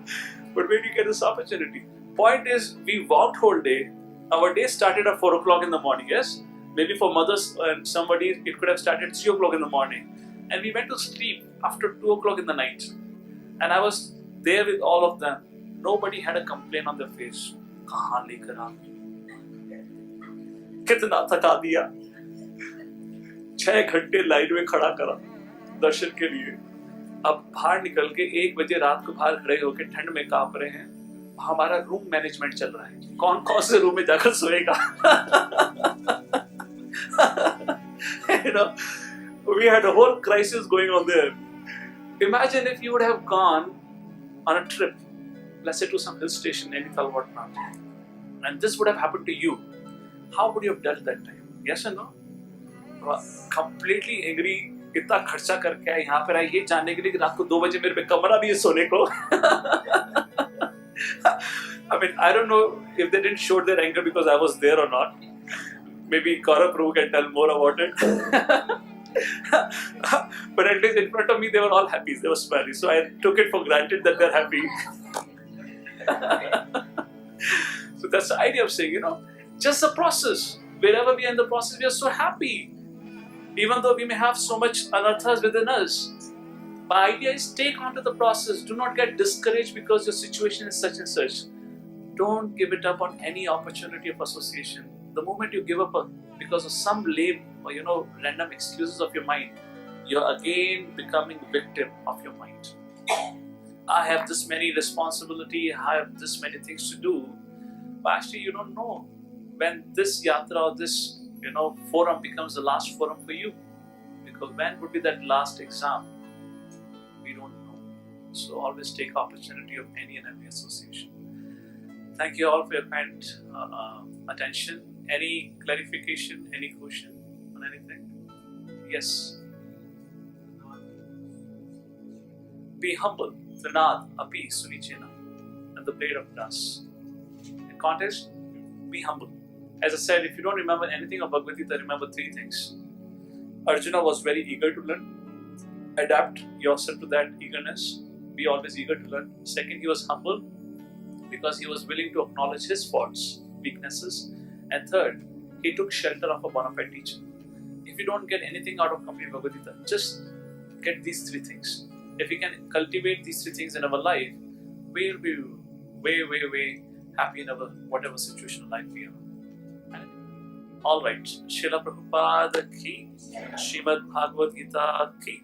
But when you get this opportunity, point is, we walked whole day. Our day started at 4 o'clock in the morning. Yes, maybe for mothers and somebody, it could have started at 3 o'clock in the morning, and we went to sleep after 2 o'clock in the night. And I was there with all of them. Nobody had a complaint on their face. Kahan lekar aa kitna thaka diya. 6 घंटे line में खड़ा करा दर्शन के लिए. अब बाहर निकल के 1 बजे रात को बाहर खड़े होकर ठंड में कांप रहे हैं. हमारा रूम मैनेजमेंट चल रहा है. कौन कौन से रूम में जाकर सोएगा? We had a whole crisis going on there. Imagine if you would have gone on a trip, let's say to some hill station, Nainital, whatnot, and this would have happened to you. How would you have dealt that time? Yes or no? Completely angry. इतना खर्चा करके आए यहाँ पर, ये जानने के लिए कि रात को 2 बजे मेरे पे कमरा भी है सोने को. I mean, I don't know if they didn't show their anger because I was there or not. Maybe Gaurav Prabhu can tell more about it. But at least in front of me, they were all happy. They were smiling. So I took it for granted that they're happy. So that's the idea of saying, just the process. Wherever we are in the process, we are so happy. Even though we may have so much anarthas within us. The idea is take on to the process. Do not get discouraged because your situation is such and such. Don't give it up on any opportunity of association. The moment you give up because of some lame or random excuses of your mind, you're again becoming victim of your mind. I have this many responsibility, I have this many things to do. But actually you don't know when this yatra or this forum becomes the last forum for you. Because when would be that last exam? We don't know. So always take opportunity of any and every association. Thank you all for your kind attention. Any clarification, any question on anything? Yes. Be humble. Trinad, api, sunichena. And the blade of grass. In context, be humble. As I said, if you don't remember anything of Bhagavad Gita, remember 3 things. Arjuna was very eager to learn. Adapt yourself to that eagerness. Be always eager to learn. Second, he was humble because he was willing to acknowledge his faults, weaknesses. And third, he took shelter of a bona fide teacher. If you don't get anything out of complete Bhagavad Gita, just get these 3 things. If we can cultivate these 3 things in our life, we'll be way happy in our whatever situation of life we are. All right, Srila Prabhupada ki, Srimad Bhagavad Gita ki.